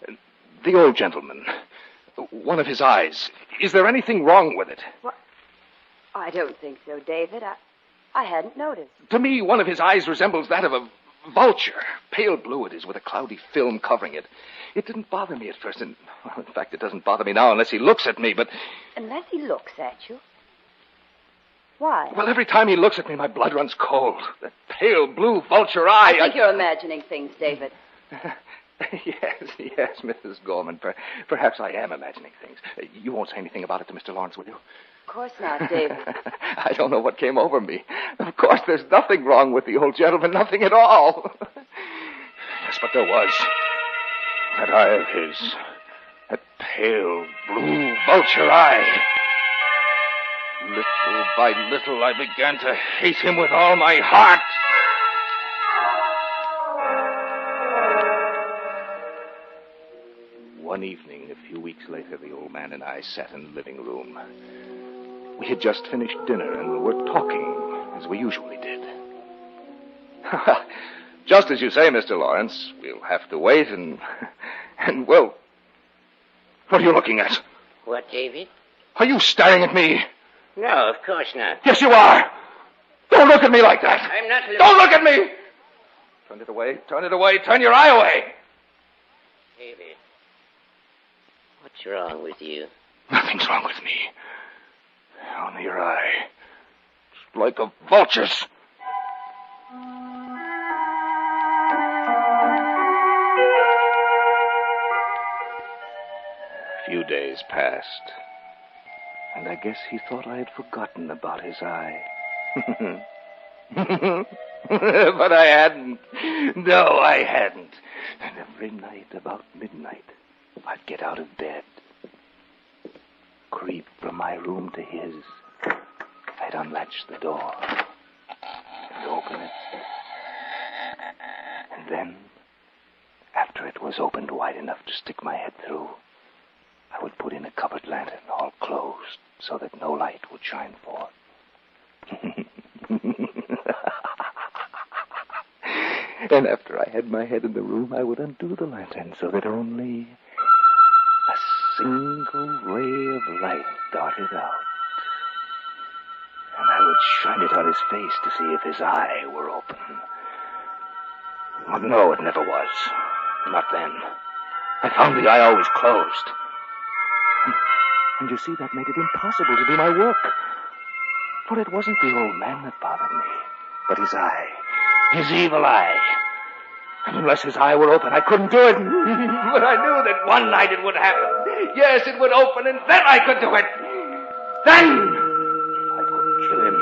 Speaker 17: The old gentleman. One of his eyes. Is there anything wrong with it?
Speaker 16: What? I don't think so, David. I hadn't noticed.
Speaker 17: To me, one of his eyes resembles that of a vulture. Pale blue it is, with a cloudy film covering it. It didn't bother me at first, and, well, in fact, it doesn't bother me now unless he looks at me, but...
Speaker 16: Unless he looks at you? Why?
Speaker 17: Well, every time he looks at me, my blood runs cold. That pale blue vulture eye...
Speaker 16: I think you're imagining things, David.
Speaker 17: Yes, Mrs. Gorman. Perhaps I am imagining things. You won't say anything about it to Mr. Lawrence, will you?
Speaker 16: Of course not, David.
Speaker 17: I don't know what came over me. Of course, there's nothing wrong with the old gentleman, nothing at all. Yes, but there was. That eye of his. That pale blue vulture eye. Little by little, I began to hate him with all my heart. One evening, a few weeks later, the old man and I sat in the living room. We had just finished dinner and were talking as we usually did. Just as you say, Mr. Lawrence, we'll have to wait and well, what are you looking at?
Speaker 15: What, David?
Speaker 17: Are you staring at me?
Speaker 15: No, of course not.
Speaker 17: Yes, you are. Don't look at me like that.
Speaker 15: I'm not looking...
Speaker 17: Don't look at me! Turn it away, turn your eye away.
Speaker 15: David, what's wrong with you?
Speaker 17: Nothing's wrong with me. Only your eye. It's like a vulture's. A few days passed, and I guess he thought I had forgotten about his eye. But I hadn't. No, I hadn't. And every night about midnight, I'd get out of bed, creep from my room to his. I'd unlatch the door and open it. And then, after it was opened wide enough to stick my head through, I would put in a cupboard lantern all closed so that no light would shine forth. And after I had my head in the room, I would undo the lantern so that only a single ray of light darted out. And I would shine it on his face to see if his eye were open. But no, it never was. Not then. I found the eye always closed. And you see, that made it impossible to do my work. For it wasn't the old man that bothered me, but his eye. His evil eye. And unless his eye were open, I couldn't do it. But I knew that one night it would happen. Yes, it would open, and then I could do it. Then I could kill him.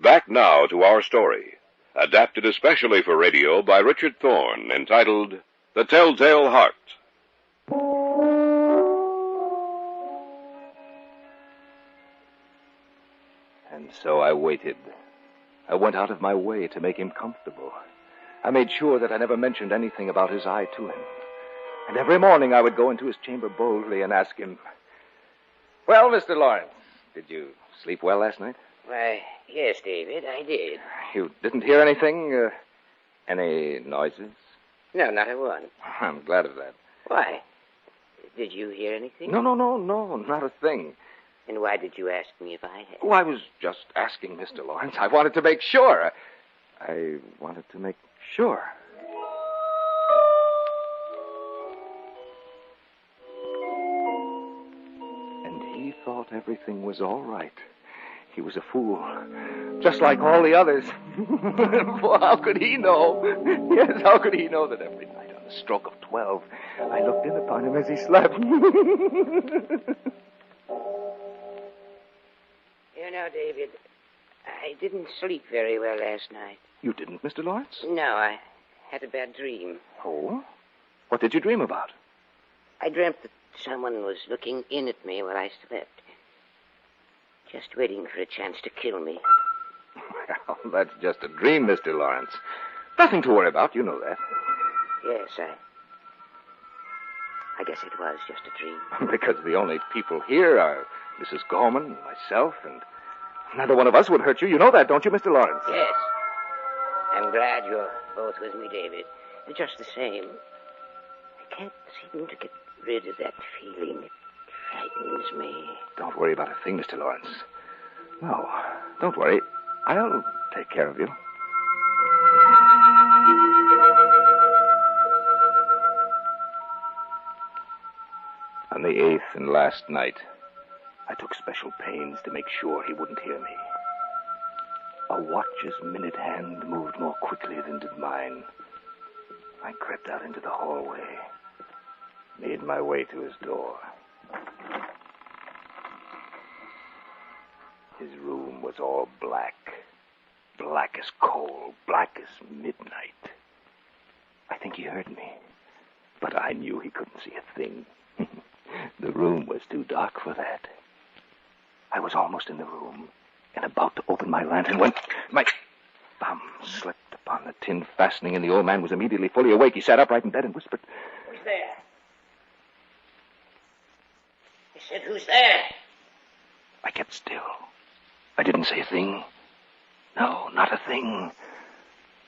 Speaker 13: Back now to our story, adapted especially for radio by Richard Thorne, entitled The Telltale Heart.
Speaker 17: And so I waited. I went out of my way to make him comfortable. I made sure that I never mentioned anything about his eye to him. And every morning I would go into his chamber boldly and ask him, "Well, Mr. Lawrence, did you sleep well last night?"
Speaker 15: Why, yes, David, I did.
Speaker 17: You didn't hear anything? Any noises?
Speaker 15: No, not a one.
Speaker 17: I'm glad of that.
Speaker 15: Why? Did you hear anything?
Speaker 17: No, not a thing.
Speaker 15: And why did you ask me if I had?
Speaker 17: Oh, I was just asking, Mr. Lawrence. I wanted to make sure. I wanted to make sure. And he thought everything was all right. He was a fool, just like all the others. For how could he know? Yes, how could he know that every night on the stroke of 12, I looked in upon him as he slept?
Speaker 15: You know, David, I didn't sleep very well last night.
Speaker 17: You didn't, Mr. Lawrence?
Speaker 15: No, I had a bad dream.
Speaker 17: Oh? What did you dream about?
Speaker 15: I dreamt that someone was looking in at me while I slept. Just waiting for a chance to kill me.
Speaker 17: Well, that's just a dream, Mr. Lawrence. Nothing to worry about, you know that.
Speaker 15: Yes, I guess it was just a dream.
Speaker 17: Because the only people here are Mrs. Gorman, myself, and neither one of us would hurt you. You know that, don't you, Mr. Lawrence?
Speaker 15: Yes. I'm glad you're both with me, David. Just the same, I can't seem to get rid of that feeling. It frightens me.
Speaker 17: Don't worry about a thing, Mr. Lawrence. No, don't worry. I'll take care of you. On the 8th and last night, I took special pains to make sure he wouldn't hear me. A watch's minute hand moved more quickly than did mine. I crept out into the hallway, made my way to his door. His room was all black. Black as coal, black as midnight. I think he heard me, but I knew he couldn't see a thing. The room was too dark for that. I was almost in the room and about to open my lantern when my thumb slipped upon the tin fastening, and the old man was immediately fully awake. He sat upright in bed and whispered,
Speaker 15: "Who's there?" He said, "Who's there?"
Speaker 17: I kept still. I didn't say a thing. No, not a thing.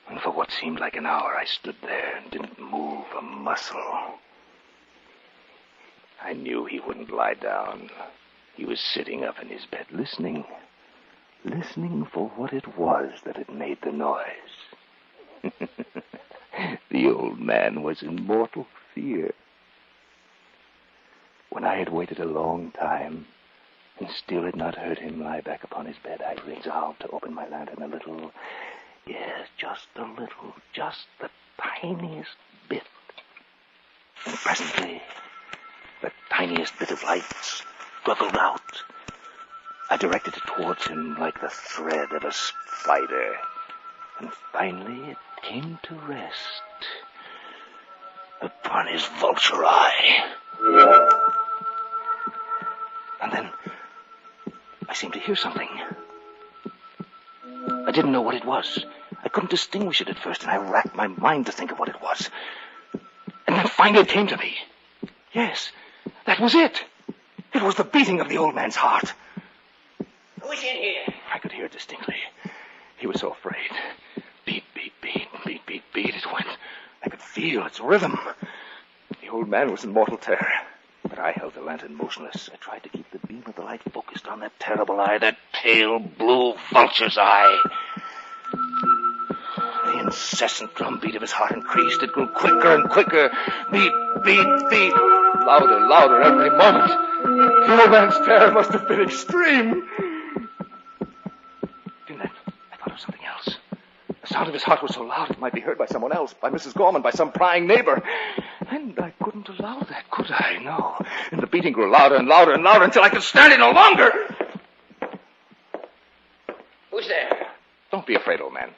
Speaker 17: And for what seemed like an hour, I stood there and didn't move a muscle. I knew he wouldn't lie down. He was sitting up in his bed, listening for what it was that had made the noise. The old man was in mortal fear. When I had waited a long time and still had not heard him lie back upon his bed, I resolved to open my lantern a little. Yes, just a little, just the tiniest bit. And presently, the tiniest bit of light struggled out. I directed it towards him like the thread of a spider. And finally it came to rest upon his vulture eye. And then I seemed to hear something. I didn't know what it was. I couldn't distinguish it at first, and I racked my mind to think of what it was. And then finally it came to me. Yes, that was it. It was the beating of the old man's heart.
Speaker 15: Who's in here?
Speaker 17: I could hear it distinctly. He was so afraid. Beat, beat, beat, beat, beat, beat. It went. I could feel its rhythm. The old man was in mortal terror. But I held the lantern motionless. I tried to keep the beam of the light focused on that terrible eye, that pale blue vulture's eye. The incessant drumbeat of his heart increased. It grew quicker and quicker. Beat, beat, beat. Louder, louder every moment. The old man's terror must have been extreme. Then I thought of something else. The sound of his heart was so loud it might be heard by someone else, by Mrs. Gorman, by some prying neighbor. And I couldn't allow that, could I? No. And the beating grew louder and louder and louder until I could stand it no longer.
Speaker 15: Who's there?
Speaker 17: Don't be afraid, old man.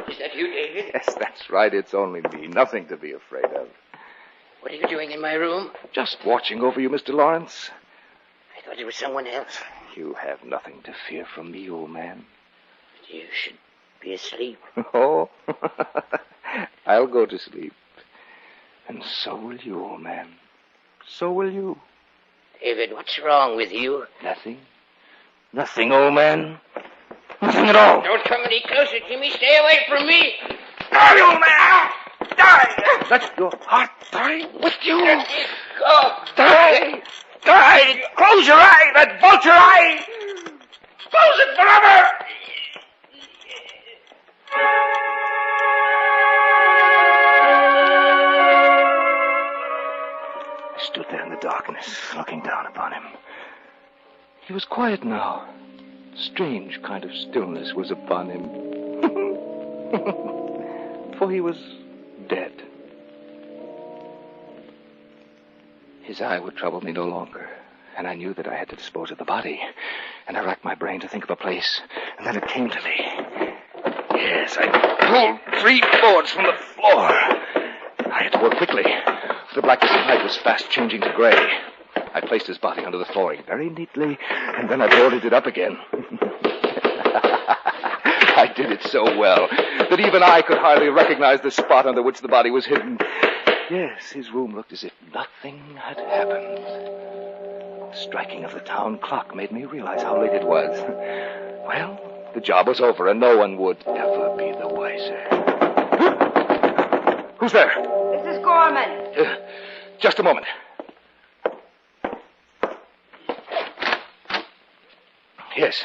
Speaker 15: Is that you, David?
Speaker 17: Yes, that's right. It's only me. Nothing to be afraid of.
Speaker 15: What are you doing in my room?
Speaker 17: Just watching over you, Mr. Lawrence.
Speaker 15: I thought it was someone else.
Speaker 17: You have nothing to fear from me, old man.
Speaker 15: But you should be asleep.
Speaker 17: Oh, I'll go to sleep. And so will you, old man. So will you.
Speaker 15: David, what's wrong with you?
Speaker 17: Nothing. Nothing, old man. Nothing at all.
Speaker 15: Don't come any closer to me. Stay away from me.
Speaker 17: Die, old man! Die! Let your heart die with you.
Speaker 15: Let me go.
Speaker 17: Die! Die! Close your eye, that vulture eye! Close it forever! I stood there in the darkness, looking down upon him. He was quiet now. Strange kind of stillness was upon him. For he was dead. His eye would trouble me no longer, and I knew that I had to dispose of the body. And I racked my brain to think of a place, and then it came to me. Yes, I pulled 3 boards from the floor. I had to work quickly. The blackness of night was fast changing to gray. I placed his body under the flooring very neatly, and then I boarded it up again. I did it so well that even I could hardly recognize the spot under which the body was hidden. Yes, his room looked as if nothing had happened. The striking of the town clock made me realize how late it was. Well, the job was over, and no one would ever be the wiser. Who's there?
Speaker 16: Mrs. Gorman.
Speaker 17: Just a moment. Yes.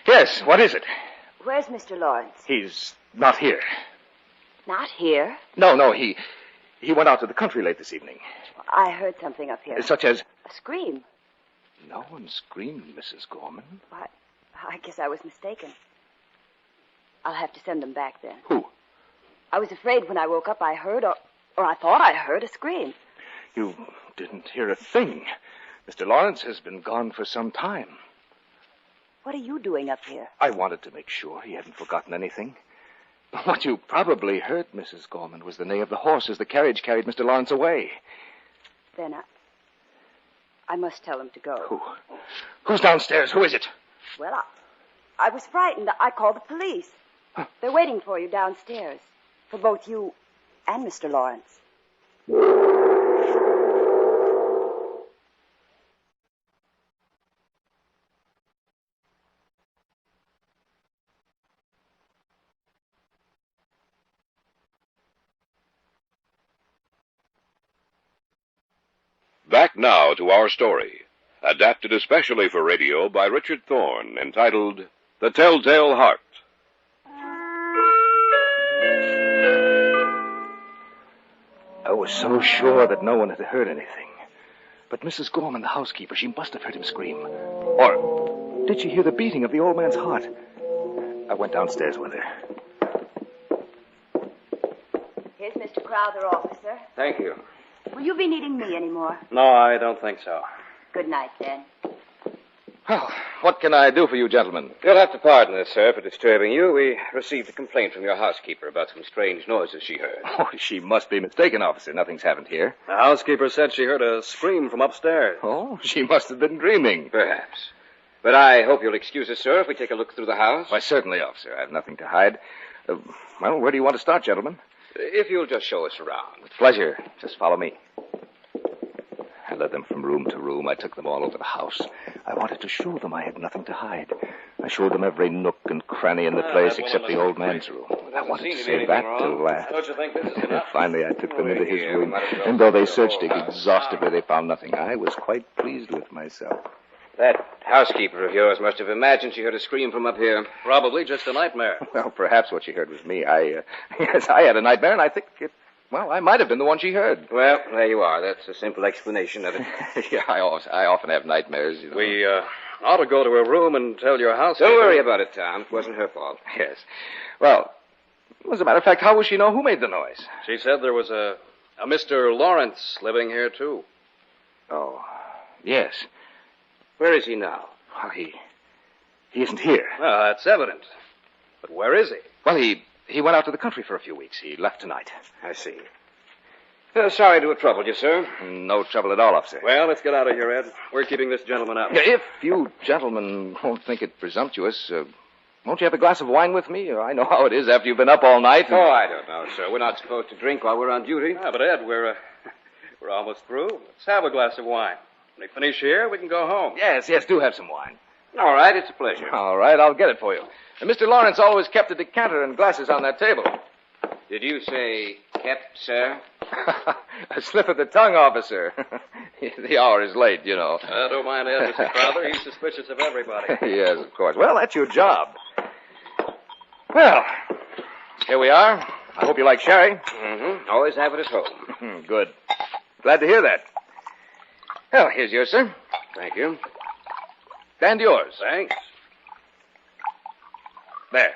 Speaker 17: Yes, what is it?
Speaker 16: Where's Mr. Lawrence?
Speaker 17: He's not here.
Speaker 16: Not here?
Speaker 17: No, he went out to the country late this evening.
Speaker 16: I heard something up here.
Speaker 17: Such as?
Speaker 16: A scream.
Speaker 17: No one screamed, Mrs. Gorman.
Speaker 16: What? I guess I was mistaken. I'll have to send them back then.
Speaker 17: Who?
Speaker 16: I was afraid when I woke up I heard, or I thought I heard a scream.
Speaker 17: You didn't hear a thing. Mr. Lawrence has been gone for some time.
Speaker 16: What are you doing up here?
Speaker 17: I wanted to make sure he hadn't forgotten anything. What you probably heard, Mrs. Gorman, was the neigh of the horse as the carriage carried Mr. Lawrence away.
Speaker 16: Then I must tell him to go.
Speaker 17: Who? Who's downstairs? Who is it?
Speaker 16: Well, I was frightened. I called the police.
Speaker 17: Huh.
Speaker 16: They're waiting for you downstairs. For both you and Mr. Lawrence.
Speaker 13: Back now to our story, adapted especially for radio by Richard Thorne, entitled The Telltale Heart.
Speaker 17: I was so sure that no one had heard anything. But Mrs. Gorman, the housekeeper, she must have heard him scream. Or did she hear the beating of the old man's heart? I went downstairs with her.
Speaker 16: Here's Mr. Crowther, officer.
Speaker 11: Thank you.
Speaker 16: Will you be needing me anymore?
Speaker 11: No, I don't think so.
Speaker 16: Good night, then.
Speaker 17: Well, what can I do for you, gentlemen?
Speaker 11: You'll have to pardon us, sir, for disturbing you. We received a complaint from your housekeeper about some strange noises she heard.
Speaker 17: Oh, she must be mistaken, officer. Nothing's happened here.
Speaker 11: The housekeeper said she heard a scream from upstairs.
Speaker 17: Oh, she must have been dreaming.
Speaker 11: Perhaps. But I hope you'll excuse us, sir, if we take a look through the house.
Speaker 17: Why, certainly, officer. I have nothing to hide. Well, where do you want to start, gentlemen?
Speaker 11: If you'll just show us around.
Speaker 17: With pleasure. Just follow me. I led them from room to room. I took them all over the house. I wanted to show them I had nothing to hide. I showed them every nook and cranny in the place except the old man's room. I wanted to save that till last.
Speaker 9: Don't you think this is enough?
Speaker 17: Finally, I took them into his room, and though they searched it exhaustively, they found nothing. I was quite pleased with myself.
Speaker 15: That housekeeper of yours must have imagined she heard a scream from up here.
Speaker 11: Probably just a nightmare.
Speaker 17: Well, perhaps what she heard was me. Yes, I had a nightmare, and I think I might have been the one she heard.
Speaker 15: Well, there you are. That's a simple explanation of it.
Speaker 17: Yeah, I often have nightmares, you know.
Speaker 11: We ought to go to her room and tell your house.
Speaker 15: Don't worry about it, Tom. It wasn't her fault.
Speaker 17: Yes. Well, as a matter of fact, how will she know who made the noise?
Speaker 11: She said there was a Mr. Lawrence living here, too.
Speaker 17: Oh, yes.
Speaker 15: Where is he now?
Speaker 17: Well, he isn't here.
Speaker 11: Well, that's evident. But where is he?
Speaker 17: Well, he went out to the country for a few weeks. He left tonight.
Speaker 15: I see. Sorry to have troubled you, sir.
Speaker 17: No trouble at all, officer.
Speaker 11: Well, let's get out of here, Ed. We're keeping this gentleman up.
Speaker 17: If you gentlemen won't think it presumptuous, won't you have a glass of wine with me? I know how it is after you've been up all night.
Speaker 15: Oh, I don't know, sir. We're not supposed to drink while we're on duty.
Speaker 11: Ah, but Ed, we're almost through. Let's have a glass of wine. When we finish here, we can go home.
Speaker 17: Yes, do have some wine.
Speaker 15: All right, it's a pleasure.
Speaker 17: All right, I'll get it for you. And Mr. Lawrence always kept a decanter and glasses on that table.
Speaker 15: Did you say kept, sir?
Speaker 17: A slip of the tongue, officer. The hour is late, you know.
Speaker 11: Don't mind Ed, Mr. Crowther. He's suspicious of everybody.
Speaker 17: Yes, of course. Well, that's your job. Well, here we are. I hope you like sherry.
Speaker 15: Mm-hmm. Always have it at home.
Speaker 17: Good. Glad to hear that. Well, here's yours, sir.
Speaker 15: Thank you.
Speaker 17: And yours.
Speaker 11: Thanks.
Speaker 17: There.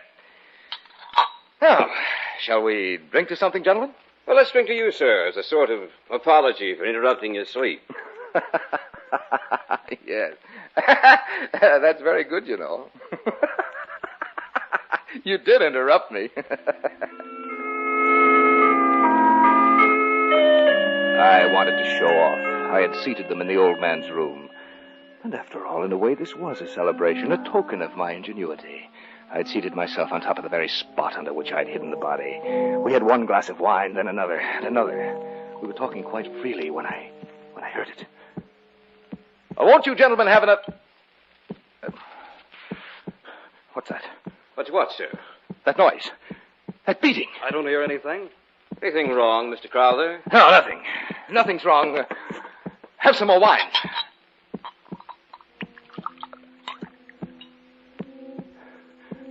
Speaker 17: Now, shall we drink to something, gentlemen?
Speaker 15: Well, let's drink to you, sir, as a sort of apology for interrupting your sleep.
Speaker 17: Yes. That's very good, you know. You did interrupt me. I wanted to show off. I had seated them in the old man's room. And after all, in a way, this was a celebration, a token of my ingenuity. I'd seated myself on top of the very spot under which I'd hidden the body. We had one glass of wine, then another, and another. We were talking quite freely when I heard it. Won't you gentlemen have enough... What's that?
Speaker 15: What's what, sir?
Speaker 17: That noise. That beating.
Speaker 11: I don't hear anything.
Speaker 15: Anything wrong, Mr. Crowther?
Speaker 17: No, nothing. Nothing's wrong. Have some more wine.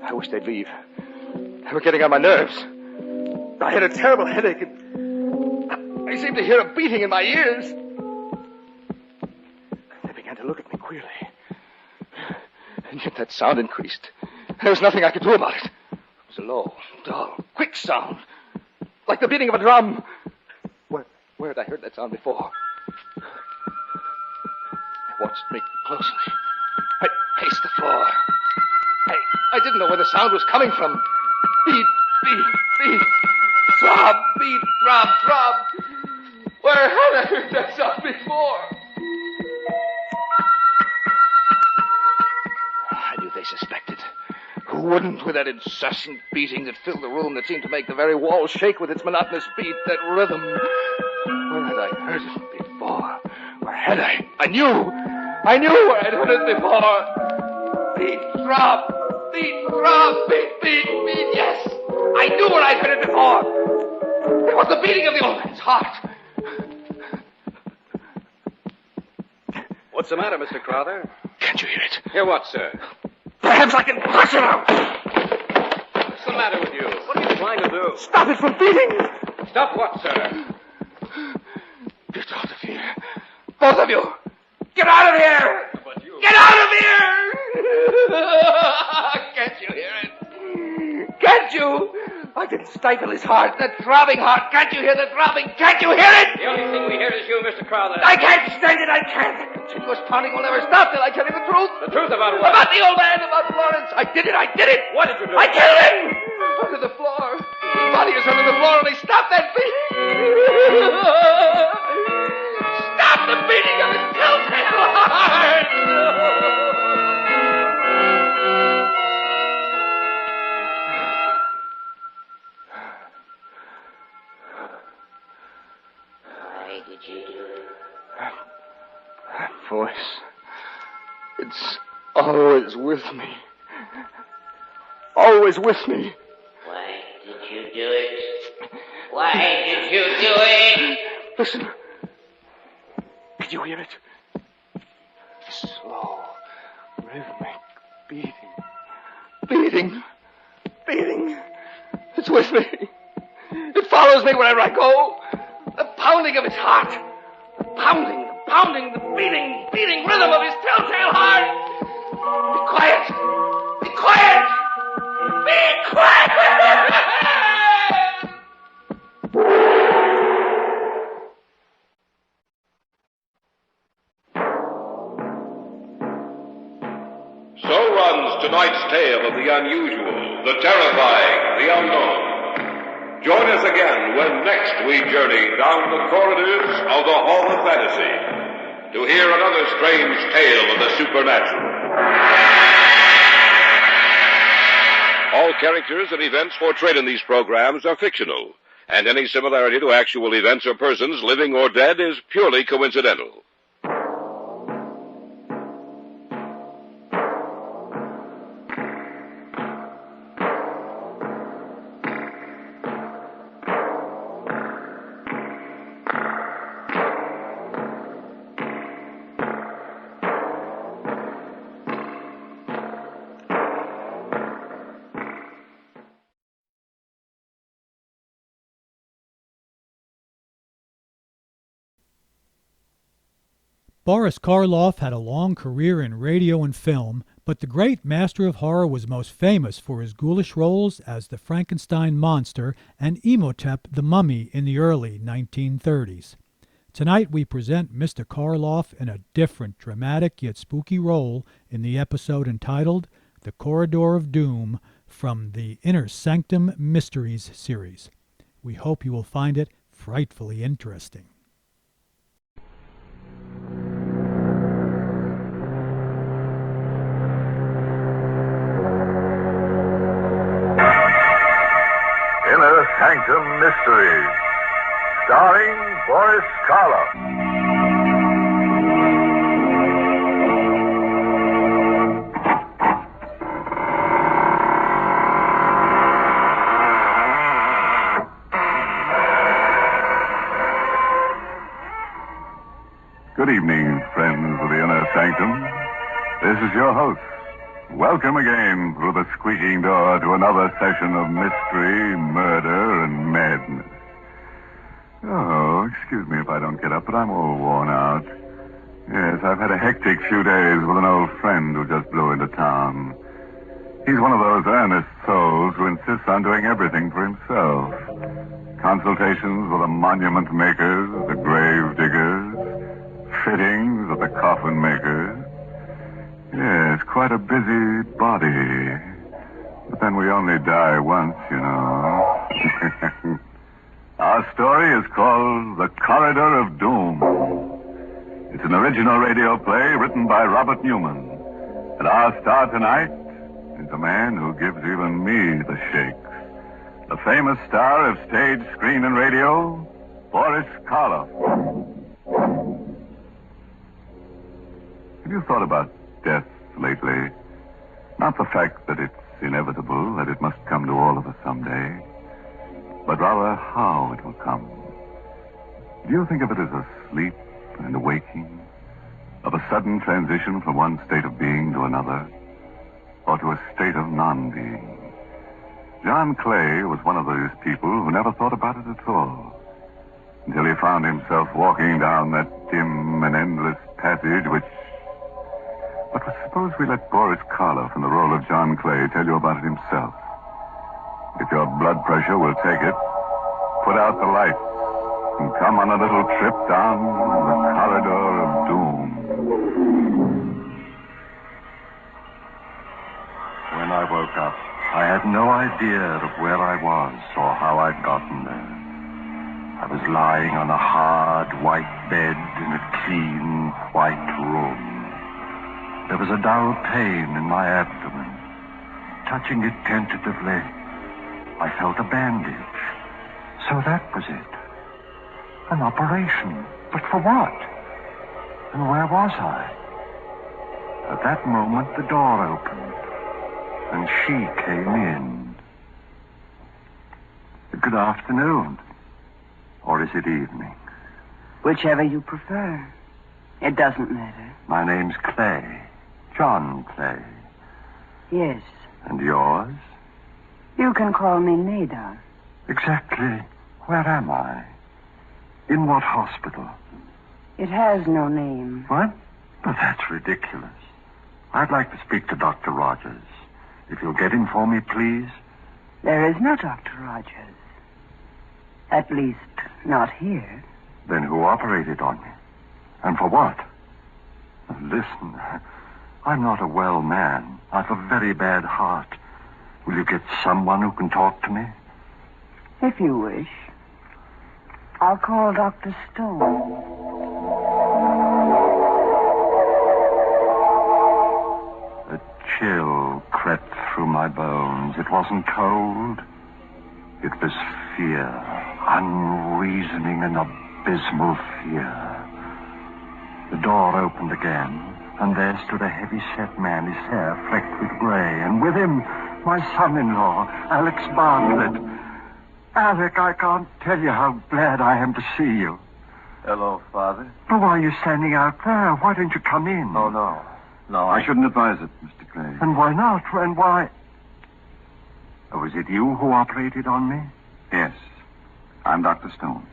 Speaker 17: I wish they'd leave. They were getting on my nerves. I had a terrible headache, and I seemed to hear a beating in my ears. They began to look at me queerly. And yet that sound increased. There was nothing I could do about it. It was a low, dull, quick sound, like the beating of a drum. Where had I heard that sound before? They watched me closely. I paced the floor. I didn't know where the sound was coming from. Beat, beat, beat. Throb, beat, throb, throb. Where had I heard that sound before? I knew they suspected. Who wouldn't, with that incessant beating that filled the room, that seemed to make the very walls shake with its monotonous beat, that rhythm? Where had I heard it before? Where had I? I knew where I'd heard it before. Beat, throb, beat, throb, beat, beat, beat, yes! I knew where I'd heard it before. It was the beating of the old man's heart.
Speaker 11: What's the matter, Mr. Crowther?
Speaker 17: Can't you hear it?
Speaker 15: Hear what, sir?
Speaker 17: Perhaps I can push it out.
Speaker 15: What's the matter with you? What are you trying to do?
Speaker 17: Stop it from beating.
Speaker 15: Stop what, sir?
Speaker 17: Get out of here. Both of you. Get out of here. Get out of here. Can't you hear it? Can't you? I can stifle his heart, that throbbing heart. Can't you hear the throbbing? Can't you hear it?
Speaker 15: The only thing we hear is you, Mr. Crowther.
Speaker 17: I can't stand it. I can't. That continuous pounding will never stop till I tell you the truth.
Speaker 15: The truth about what?
Speaker 17: About the old man, about Lawrence. I did it.
Speaker 15: What did you do?
Speaker 17: I killed him. Under the floor. His body is under the floor, and they stopped that beating. Stop the beating of his telltale heart.
Speaker 15: Why did you do it?
Speaker 17: That voice. It's always with me.
Speaker 14: always with me.
Speaker 15: Why did you do it? Why did you do it?
Speaker 14: Listen. Can you hear it? Slow, rhythmic beating. Beating. It's with me. It follows me wherever I go. The pounding of its heart. The pounding, the beating rhythm of his telltale heart. Be quiet. Be quiet.
Speaker 13: So runs tonight's tale of the unusual, the terrifying, the unknown. Join us again when next we journey down the corridors of the Hall of Fantasy to hear another strange tale of the supernatural. All characters and events portrayed in these programs are fictional, and any similarity to actual events or persons, living or dead, is purely coincidental.
Speaker 1: Boris Karloff had a long career in radio and film, but the great master of horror was most famous for his ghoulish roles as the Frankenstein monster and Imhotep the mummy in the early 1930s. Tonight we present Mr. Karloff in a different, dramatic yet spooky role in the episode entitled The Corridor of Doom from the Inner Sanctum Mysteries series. We hope you will find it frightfully interesting.
Speaker 18: Inner Sanctum Mysteries, starring Boris Karloff. Good evening, friends of the Inner Sanctum. This is your host. Welcome again through the squeaking door to another session of mystery, murder, and madness. Oh, excuse me if I don't get up, but I'm all worn out. Yes, I've had a hectic few days with an old friend who just blew into town. He's one of those earnest souls who insists on doing everything for himself. Consultations with the monument makers, the grave diggers, fittings at the coffin makers. Yes, quite a busy body. But then we only die once, you know. Our story is called The Corridor of Doom. It's an original radio play written by Robert Newman. And our star tonight is a man who gives even me the shakes. The famous star of stage, screen, and radio, Boris Karloff. Have you thought about death lately? Not the fact that it's inevitable, that it must come to all of us someday, but rather how it will come. Do you think of it as a sleep and a waking, of a sudden transition from one state of being to another, or to a state of non-being? John Clay was one of those people who never thought about it at all, until he found himself walking down that dim and endless passage which... But suppose we let Boris Karloff in the role of John Clay tell you about it himself. If your blood pressure will take it, put out the lights and come on a little trip down the corridor of doom.
Speaker 19: When I woke up, I had no idea of where I was or how I'd gotten there. I was lying on a hard, white bed in a clean, white room. There was a dull pain in my abdomen. Touching it tentatively, I felt a bandage. So that was it. An operation. But for what? And where was I? At that moment, the door opened. and she came in. Good afternoon. Or is it evening?
Speaker 20: Whichever you prefer. It doesn't matter.
Speaker 19: My name's Clay. John Clay.
Speaker 20: Yes.
Speaker 19: And yours?
Speaker 20: You can call me Nada.
Speaker 19: Exactly. Where am I? In what hospital?
Speaker 20: It has no name.
Speaker 19: What? But that's ridiculous. I'd like to speak to Dr. Rogers. If you'll get him for me, please.
Speaker 20: There is no Dr. Rogers. At least, not here.
Speaker 19: Then who operated on me? And for what? Listen, I'm not a well man. I've a very bad heart. Will you get someone who can talk to me?
Speaker 20: If you wish. I'll call Dr. Stone.
Speaker 19: A chill crept through my bones. It wasn't cold. It was fear. Unreasoning and abysmal fear. The door opened again, and there stood a heavy-set man, his hair flecked with gray, and with him, my son-in-law, Alex Bartlett. Alec, I can't tell you how glad I am to see you.
Speaker 21: Hello, Father.
Speaker 19: But why are you standing out there? Why don't you come in?
Speaker 21: Oh, no. No,
Speaker 19: I shouldn't advise it, Mr. Clay. And why not? And why? Oh, was it you who operated on me?
Speaker 21: Yes. I'm Dr. Stone.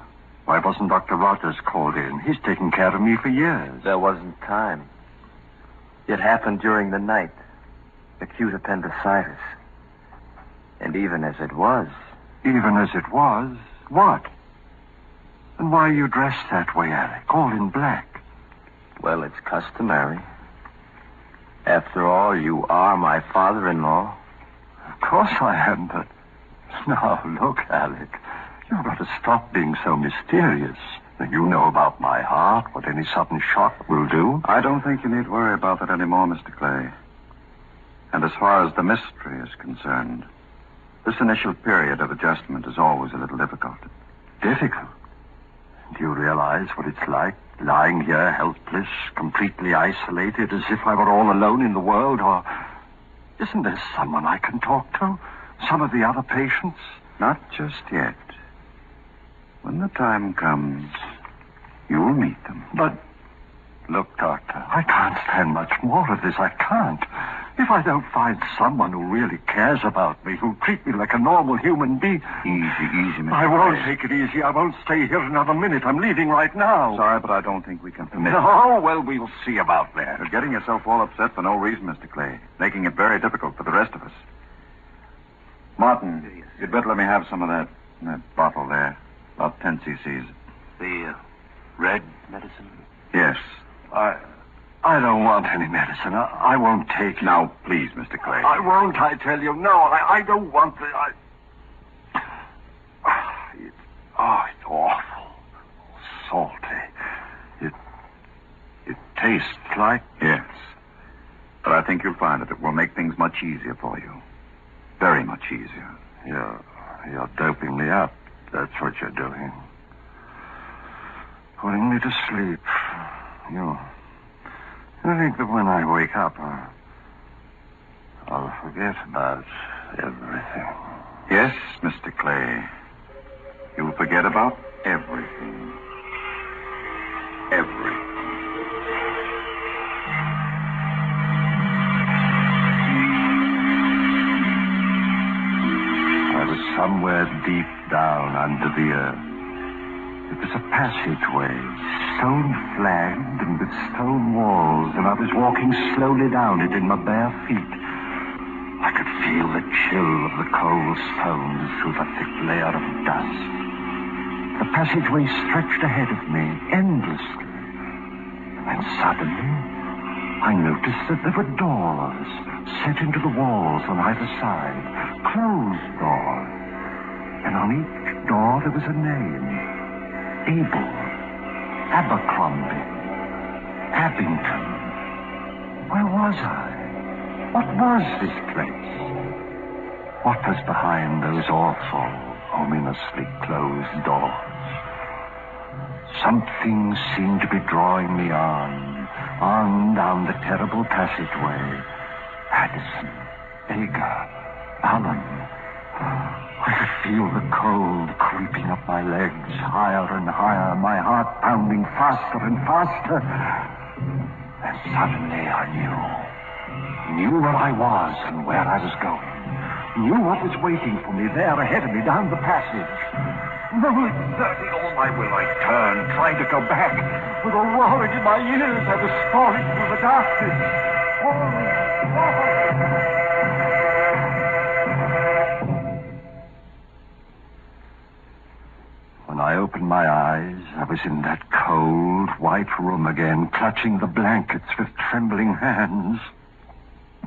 Speaker 19: Why wasn't Dr. Rogers called in? He's taken care of me for years.
Speaker 21: There wasn't time. It happened during the night. Acute appendicitis. And even as it was...
Speaker 19: Even as it was? What? And why are you dressed that way, Alec? All in black.
Speaker 21: Well, it's customary. After all, you are my father-in-law.
Speaker 19: Of course I am, but... Now, look, Alec. You've got to stop being so mysterious. You know about my heart, what any sudden shock will do.
Speaker 21: I don't think you need worry about that anymore, Mr. Clay. And as far as the mystery is concerned, this initial period of adjustment is always a little difficult.
Speaker 19: Difficult? Do you realize what it's like, lying here helpless, completely isolated, as if I were all alone in the world? Or isn't there someone I can talk to? Some of the other patients?
Speaker 21: Not just yet. When the time comes, you'll meet them.
Speaker 19: But, look, Doctor, I can't stand much more of this. I can't. If I don't find someone who really cares about me, who'll treat me like a normal human being...
Speaker 21: Easy, Mr.
Speaker 19: I won't
Speaker 21: Clay.
Speaker 19: take it easy. I won't stay here another minute. I'm leaving right now.
Speaker 21: Sorry, but I don't think we can permit it.
Speaker 19: Oh, well, we'll see about that.
Speaker 21: You're getting yourself all upset for no reason, Mr. Clay, making it very difficult for the rest of us. Martin, you'd better let me have some of that bottle there. About 10 cc's.
Speaker 19: The red medicine?
Speaker 21: Yes.
Speaker 19: I don't want any medicine. I won't take it.
Speaker 21: Now, please, Mr. Clay.
Speaker 19: I won't, I tell you. No, I don't want the... It's awful. Salty. It tastes like...
Speaker 21: Yes. But I think you'll find that it will make things much easier for you. Very much easier.
Speaker 19: You're doping me up. That's what you're doing. Putting me to sleep. You think that when I wake up, I'll forget about everything.
Speaker 21: Yes, Mr. Clay. You'll forget about everything. Everything.
Speaker 19: I was somewhere deep down under the earth. It was a passageway, stone-flagged and with stone walls, and I was walking slowly down it in my bare feet. I could feel the chill of the cold stones through the thick layer of dust. The passageway stretched ahead of me, endlessly. And suddenly, I noticed that there were doors set into the walls on either side, closed doors. And on each door there was a name. Abel, Abercrombie, Abington. Where was I? What was this place? What was behind those awful, ominously closed doors? Something seemed to be drawing me on down the terrible passageway. Addison, Edgar, Alan. I could feel the cold creeping up my legs, higher and higher, my heart pounding faster and faster. And suddenly I knew where I was and where I was going. Knew what was waiting for me there ahead of me down the passage. Exerting all my will, I turned, tried to go back. With a roaring in my ears, I was falling through the darkness. When I opened my eyes, I was in that cold, white room again, clutching the blankets with trembling hands.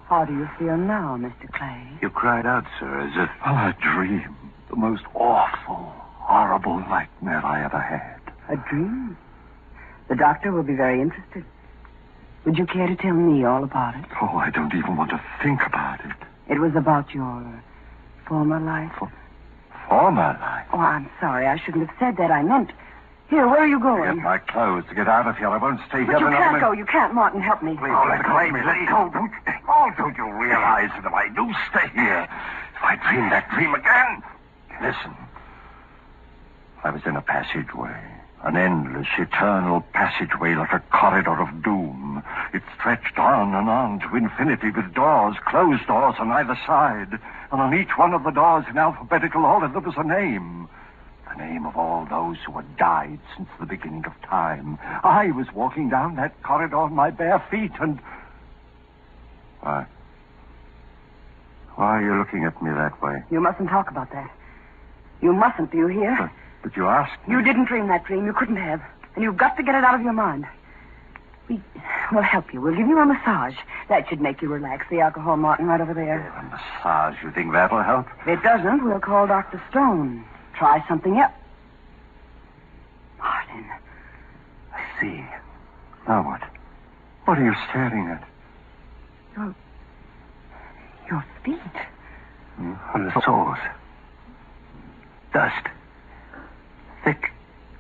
Speaker 20: How do you feel now, Mr. Clay?
Speaker 19: You cried out, sir, as if... Oh, a dream. The most awful, horrible nightmare I ever had.
Speaker 20: A dream? The doctor will be very interested. Would you care to tell me all about it?
Speaker 19: Oh, I don't even want to think about it.
Speaker 20: It was about your former life?
Speaker 19: Former life?
Speaker 20: Oh, I'm sorry. I shouldn't have said that. I meant... Here, where are you going?
Speaker 19: To get my clothes, to get out of here. I won't stay here.
Speaker 20: But you can't go. You can't, Martin. Help me.
Speaker 19: Please, let go. Let go. Don't you realize that if I do stay here, if I dream that dream again... Listen. I was in a passageway. An endless, eternal passageway like a corridor of doom. It stretched on and on to infinity with doors, closed doors on either side. And on each one of the doors in alphabetical order there was a name. The name of all those who had died since the beginning of time. I was walking down that corridor on my bare feet and... Why are you looking at me that way?
Speaker 20: You mustn't talk about that. You mustn't, do you hear?
Speaker 19: But you asked me.
Speaker 20: You didn't dream that dream. You couldn't have. And you've got to get it out of your mind. We'll help you. We'll give you a massage. That should make you relax. The alcohol, Martin, right over there.
Speaker 19: A massage? You think that'll help?
Speaker 20: If it doesn't, we'll call Dr. Stone. Try something else. Martin.
Speaker 19: I see. Now what? What are you staring at?
Speaker 20: Your feet.
Speaker 19: On the soles. Dust. Thick,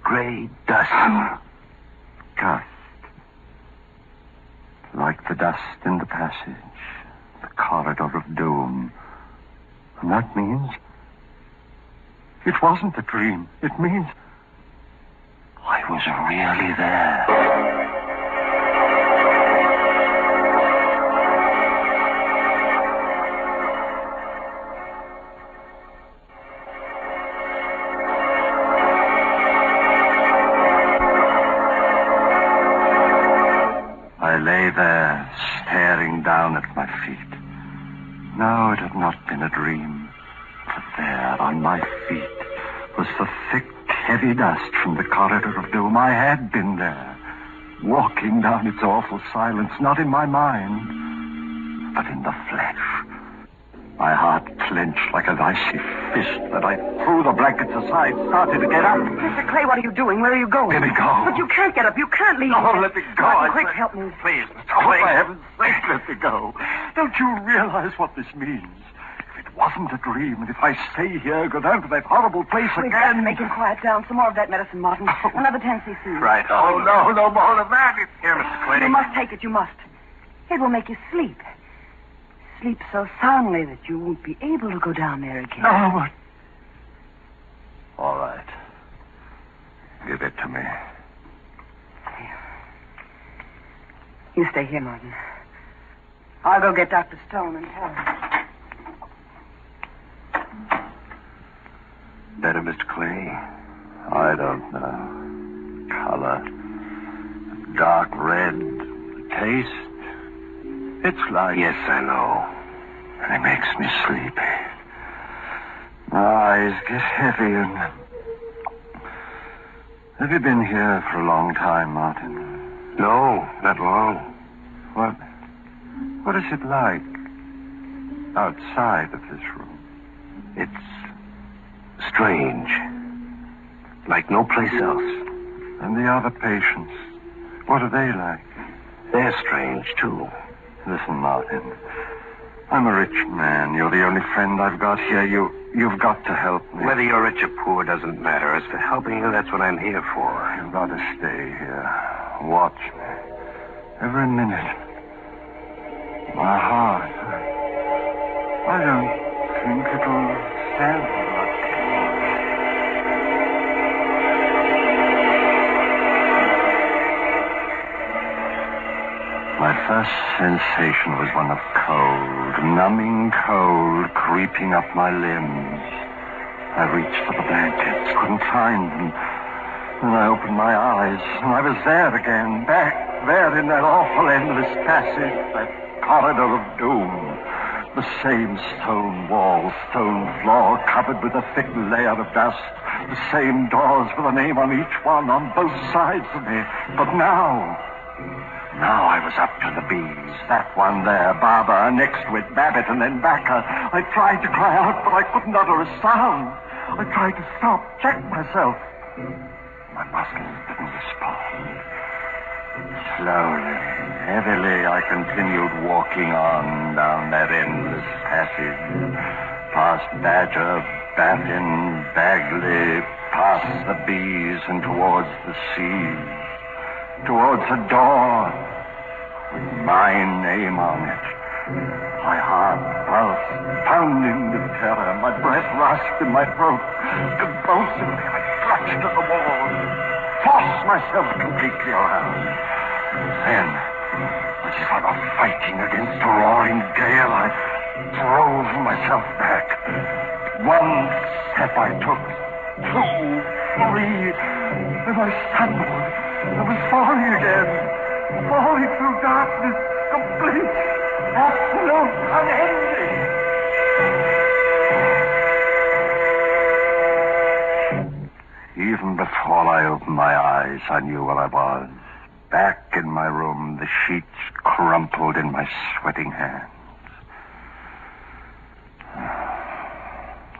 Speaker 19: gray dust. Dust. Like the dust in the passage. The corridor of doom. And that means... It wasn't a dream. It means... I was really there. I lay there, staring down at my feet. No, it had not been a dream. For there, on my feet, was the thick, heavy dust from the corridor of doom. I had been there, walking down its awful silence, not in my mind, but in the flesh. My heart clenched like an icy fist, but I threw the blankets aside, started to get up.
Speaker 20: Mr. Clay, what are you doing? Where are you going?
Speaker 19: Let me go.
Speaker 20: But you can't get up. You can't leave.
Speaker 19: No, let me go.
Speaker 20: Martin, quick, help me.
Speaker 19: Please, Mr. Clay. For heaven's sake, let me go. Don't you realize what this means? If it wasn't a dream, and if I stay here, go down to that horrible place
Speaker 20: We've got to
Speaker 19: again...
Speaker 20: make him quiet down. Some more of that medicine, Martin. Another 10 cc.
Speaker 19: Right. Oh, no more of that. It's here, Mr. Clay.
Speaker 20: You must take it. You must. It will make you sleep. Sleep so soundly that you won't be able to go down there again.
Speaker 19: No, but... All right. Give it to me.
Speaker 20: You stay here, Martin. I'll go get Dr. Stone and tell him.
Speaker 19: Better, Mr. Clay? I don't know. Color. Dark red. Taste. It's like...
Speaker 8: Yes, I know.
Speaker 19: And it makes me sleepy. My eyes get heavy and... Have you been here for a long time, Martin?
Speaker 8: No, not long.
Speaker 19: What is it like outside of this room?
Speaker 8: It's strange. Like no place else.
Speaker 19: And the other patients, what are they like?
Speaker 8: They're strange, too.
Speaker 19: Listen, Martin. I'm a rich man. You're the only friend I've got here. You've got to help me.
Speaker 8: Whether you're rich or poor doesn't matter. As for helping you, that's what I'm here for.
Speaker 19: You've got to stay here. Watch me. Every minute. My heart. I don't think it'll stand much. My first sensation was one of cold, numbing cold, creeping up my limbs. I reached for the blankets, couldn't find them. Then I opened my eyes, and I was there again, back there in that awful endless passage, that corridor of doom. The same stone wall, stone floor, covered with a thick layer of dust. The same doors with a name on each one, on both sides of me. But now I was up to the bees. That one there, Barbara, next to it, Babbitt, and then Backer. I tried to cry out, but I couldn't utter a sound. I tried to stop, check myself. My muscles didn't respond. Slowly, heavily, I continued walking on down that endless passage. Past Badger, Baffin, Bagley, past the bees and towards the sea. Towards a door with my name on it. My heart pulsed, pounding with terror. My breath rasped in my throat. Convulsively, I clutched at the wall, forced myself completely around. Then, as if I were fighting against a roaring gale, I drove myself back. One step I took, 2, 3, and I stumbled. I was falling again, falling through darkness, complete, absolute, unending. Even before I opened my eyes, I knew where I was. Back in my room, the sheets crumpled in my sweating hands.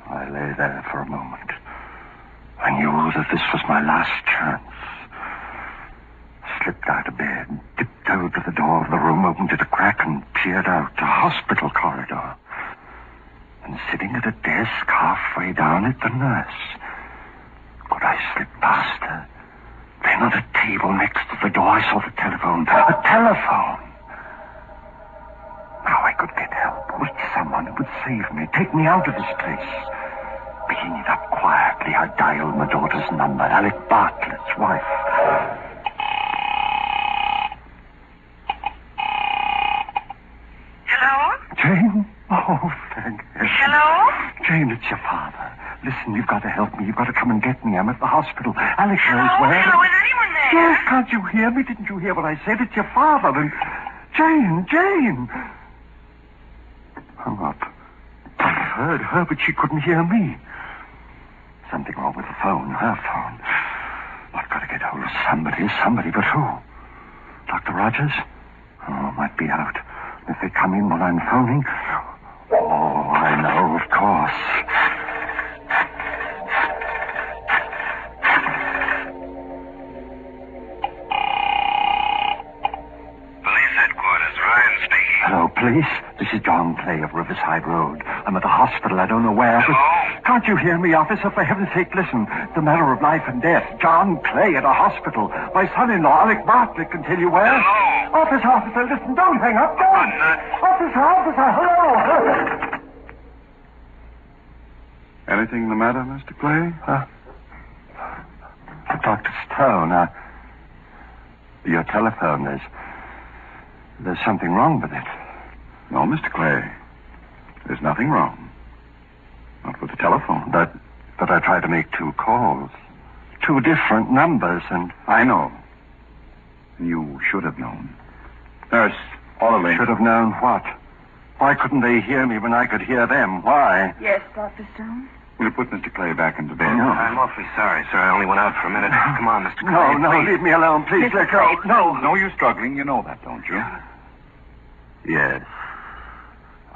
Speaker 19: I lay there for a moment. I knew that this was my last chance. Slipped out of bed, tiptoed to the door of the room, opened it a crack, and peered out a hospital corridor. And sitting at a desk halfway down it, the nurse. Could I slip past her? Then on a table next to the door, I saw the telephone. A telephone! Now I could get help. Reach someone who would save me, take me out of this place. Picking it up quietly, I dialed my daughter's number, Alec Bartlett's wife. Jane? Oh, thank heaven.
Speaker 20: Hello?
Speaker 19: Jane, it's your father. Listen, you've got to help me. You've got to come and get me. I'm at the hospital. Alex knows where.
Speaker 20: Hello, is anyone there?
Speaker 19: Yes, can't you hear me? Didn't you hear what I said? It's your father. And Jane. Hung up. I heard her, but she couldn't hear me. Something wrong with the phone, her phone. I've got to get hold of somebody, but who? Dr. Rogers? Oh, might be out. If they come in while I'm phoning... Oh, I know, of course.
Speaker 7: Police headquarters, Ryan speaking.
Speaker 19: Hello, police. This is John Clay of Riverside Road. I'm at the hospital. I don't know where.
Speaker 7: Hello?
Speaker 19: But can't you hear me, officer? For heaven's sake, listen. It's a matter of life and death. John Clay at a hospital. My son-in-law, Alec Bartlett, can tell you where.
Speaker 7: Hello?
Speaker 19: Officer, listen. Don't hang up. Don't. Officer, hello.
Speaker 18: Anything the matter, Mr. Clay?
Speaker 19: Dr. Stone, your telephone, there's something wrong with it.
Speaker 18: No, Mr. Clay. There's nothing wrong. Not with the telephone.
Speaker 19: But I tried to make 2 calls. 2 different numbers, and...
Speaker 18: I know. You should have known. Nurse, orderly.
Speaker 19: Should have known what? Why couldn't they hear me when I could hear them? Why?
Speaker 20: Yes, Dr. Stone?
Speaker 18: Will you put Mr. Clay back into bed?
Speaker 19: No.
Speaker 7: I'm awfully sorry, sir. I only went out for a minute. Come on, Mr. Clay.
Speaker 19: No,
Speaker 7: please.
Speaker 19: leave me alone. Please,
Speaker 20: Mr.
Speaker 19: let go.
Speaker 20: Clay,
Speaker 18: No, you're struggling. You know that, don't you?
Speaker 19: Yes,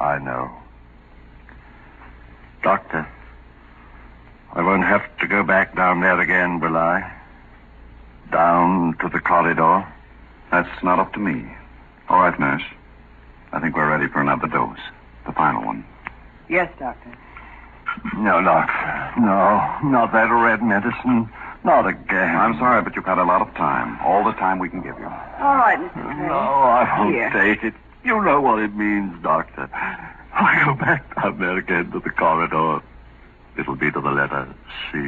Speaker 19: I know. Doctor, I won't have to go back down there again, will I? Down to the corridor?
Speaker 18: That's not up to me. All right, nurse. I think we're ready for another dose. The final one.
Speaker 20: Yes, Doctor.
Speaker 19: No, doctor. No, not that red medicine. Not again.
Speaker 18: I'm sorry, but you've got a lot of time. All the time we can give you.
Speaker 20: All right, Mr. Clay.
Speaker 19: No, I won't
Speaker 20: Here.
Speaker 19: take it. You know what it means, doctor.
Speaker 18: I'll go back down there again to the corridor. It'll be to the letter C.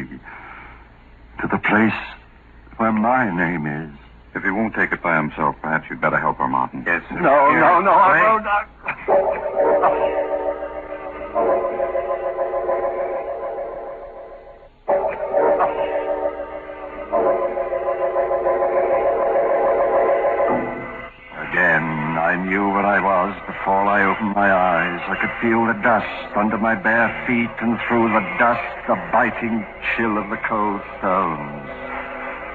Speaker 18: To the place where my name is.
Speaker 21: If he won't take it by himself, perhaps you'd better help her, Martin.
Speaker 18: Yes, sir.
Speaker 21: No,
Speaker 18: I will not. Again, I knew where I was before I opened my eyes. I could feel the dust under my bare feet, and through the dust, the biting chill of the cold stones.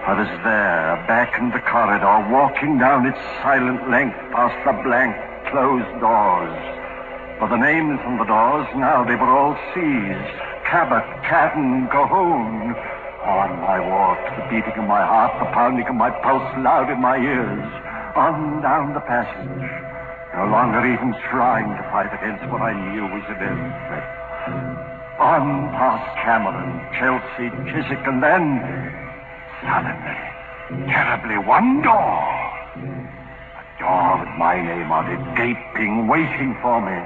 Speaker 18: I was there, back in the corridor, walking down its silent length past the blank, closed doors. For the names on the doors, now they were all C's. Cabot, Cadden, Cahoon. On I walked, the beating of my heart, the pounding of my pulse loud in my ears. On down the passage, no longer even trying to fight against what I knew was inevitable. On past Cameron, Chelsea, Chiswick, and then... suddenly, terribly, one door. A door with my name on it, gaping, waiting for me.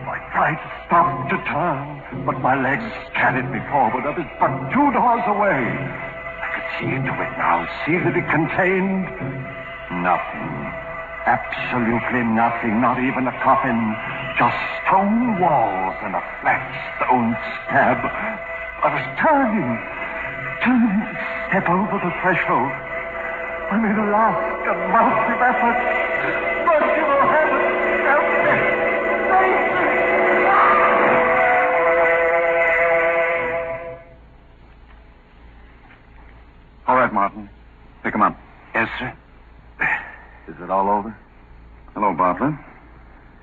Speaker 18: I tried to stop, to turn, but my legs carried me forward. I was but 2 doors away. I could see into it now, see that it contained nothing. Absolutely nothing, not even a coffin. Just stone walls and a flat stone slab. I was turning, step over the threshold. I made a last convulsive effort. Merciful heaven, help me! Save me!
Speaker 21: All right, Martin. Pick him up.
Speaker 8: Yes, sir.
Speaker 21: Is it all over? Hello, Bartlett.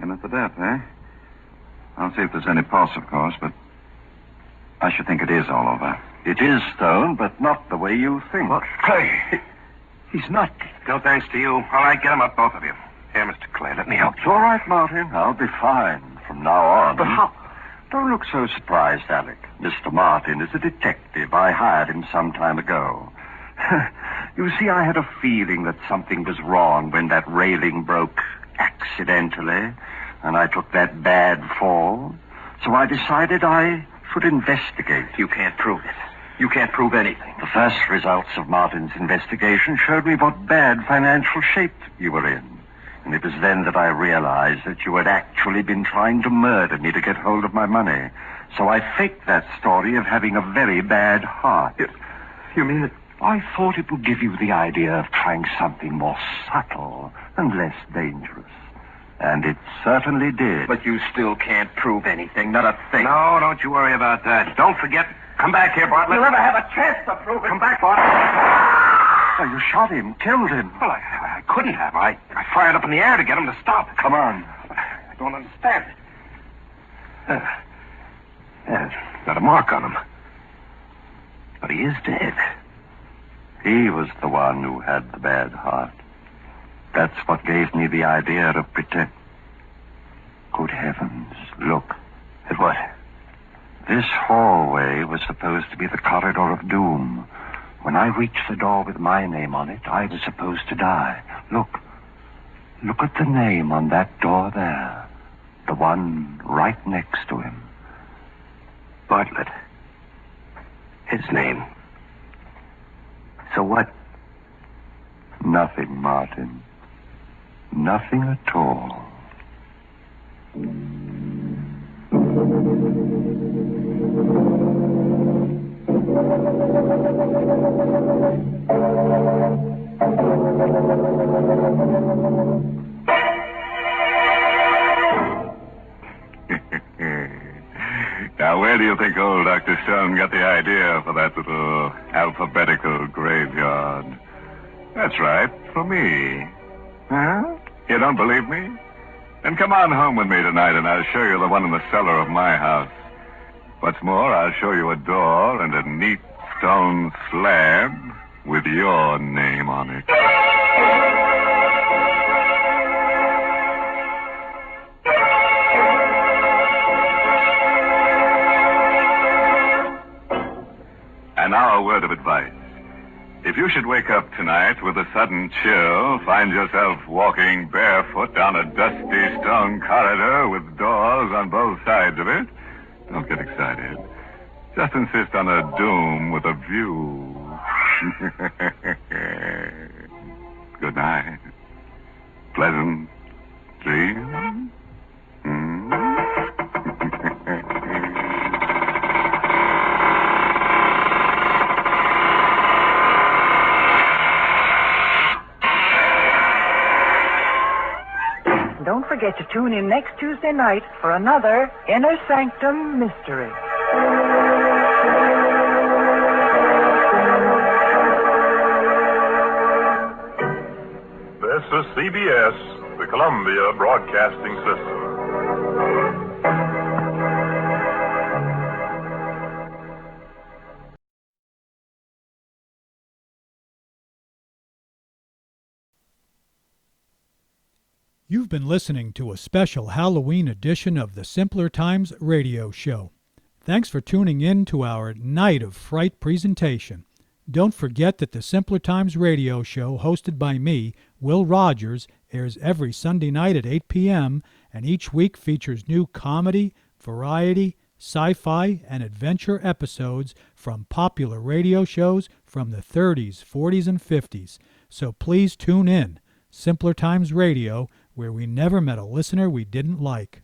Speaker 21: In at the death, eh? I'll see if there's any pulse, of course, but I should think it is all over.
Speaker 18: It is Stone, but not the way you think.
Speaker 8: What? Clay!
Speaker 21: He's not.
Speaker 8: No thanks to you. All right, get him up, both of you. Here, Mr. Clay, let me help
Speaker 18: It's
Speaker 8: you.
Speaker 18: all right, Martin. I'll be fine from now on.
Speaker 8: But how?
Speaker 18: Don't look so surprised, Alec. Mr. Martin is a detective. I hired him some time ago. You see, I had a feeling that something was wrong when that railing broke accidentally, and I took that bad fall. So I decided I should investigate.
Speaker 8: You can't prove it. You can't prove anything.
Speaker 18: The first results of Martin's investigation showed me what bad financial shape you were in. And it was then that I realized that you had actually been trying to murder me to get hold of my money. So I faked that story of having a very bad heart.
Speaker 8: You mean it?
Speaker 18: I thought it would give you the idea of trying something more subtle and less dangerous. And it certainly did.
Speaker 8: But you still can't prove anything, not a thing. No, don't you worry about that. Don't forget. Come back here, Bartlett.
Speaker 18: You'll never have a chance to prove it.
Speaker 8: Come back, Bartlett.
Speaker 18: Oh, you shot him, killed him.
Speaker 8: Well, I couldn't have. I fired up in the air to get him to stop.
Speaker 18: Come on.
Speaker 8: I don't understand. There's not a mark on him. But he is dead.
Speaker 18: He was the one who had the bad heart. That's what gave me the idea of pretend. Good heavens, look.
Speaker 8: At what?
Speaker 18: This hallway was supposed to be the corridor of doom. When I reached the door with my name on it, I was supposed to die. Look. Look at the name on that door there. The one right next to him.
Speaker 8: Bartlett. His name. So what?
Speaker 18: Nothing, Martin. Nothing at all.
Speaker 6: Now, where do you think old Dr. Stone got the idea for that little alphabetical graveyard? That's right, for me. Huh? You don't believe me? Then come on home with me tonight, and I'll show you the one in the cellar of my house. What's more, I'll show you a door and a neat stone slab with your name on it. And now a word of advice. If you
Speaker 18: should wake up tonight with a sudden chill, find yourself walking barefoot down a dusty stone corridor with doors on both sides of it, don't get excited. Just insist on a doom with a view. Good night. Pleasant dreams.
Speaker 4: Don't forget to tune in next Tuesday night for another Inner Sanctum Mystery.
Speaker 22: This is CBS, the Columbia Broadcasting System.
Speaker 1: You've been listening to a special Halloween edition of the Simpler Times radio show. Thanks for tuning in to our Night of Fright presentation. Don't forget that the Simpler Times radio show, hosted by me, Will Rogers, airs every Sunday night at 8 p.m. and each week features new comedy, variety, sci-fi, and adventure episodes from popular radio shows from the 30s, 40s, and 50s. So please tune in. Simpler Times Radio, where we never met a listener we didn't like.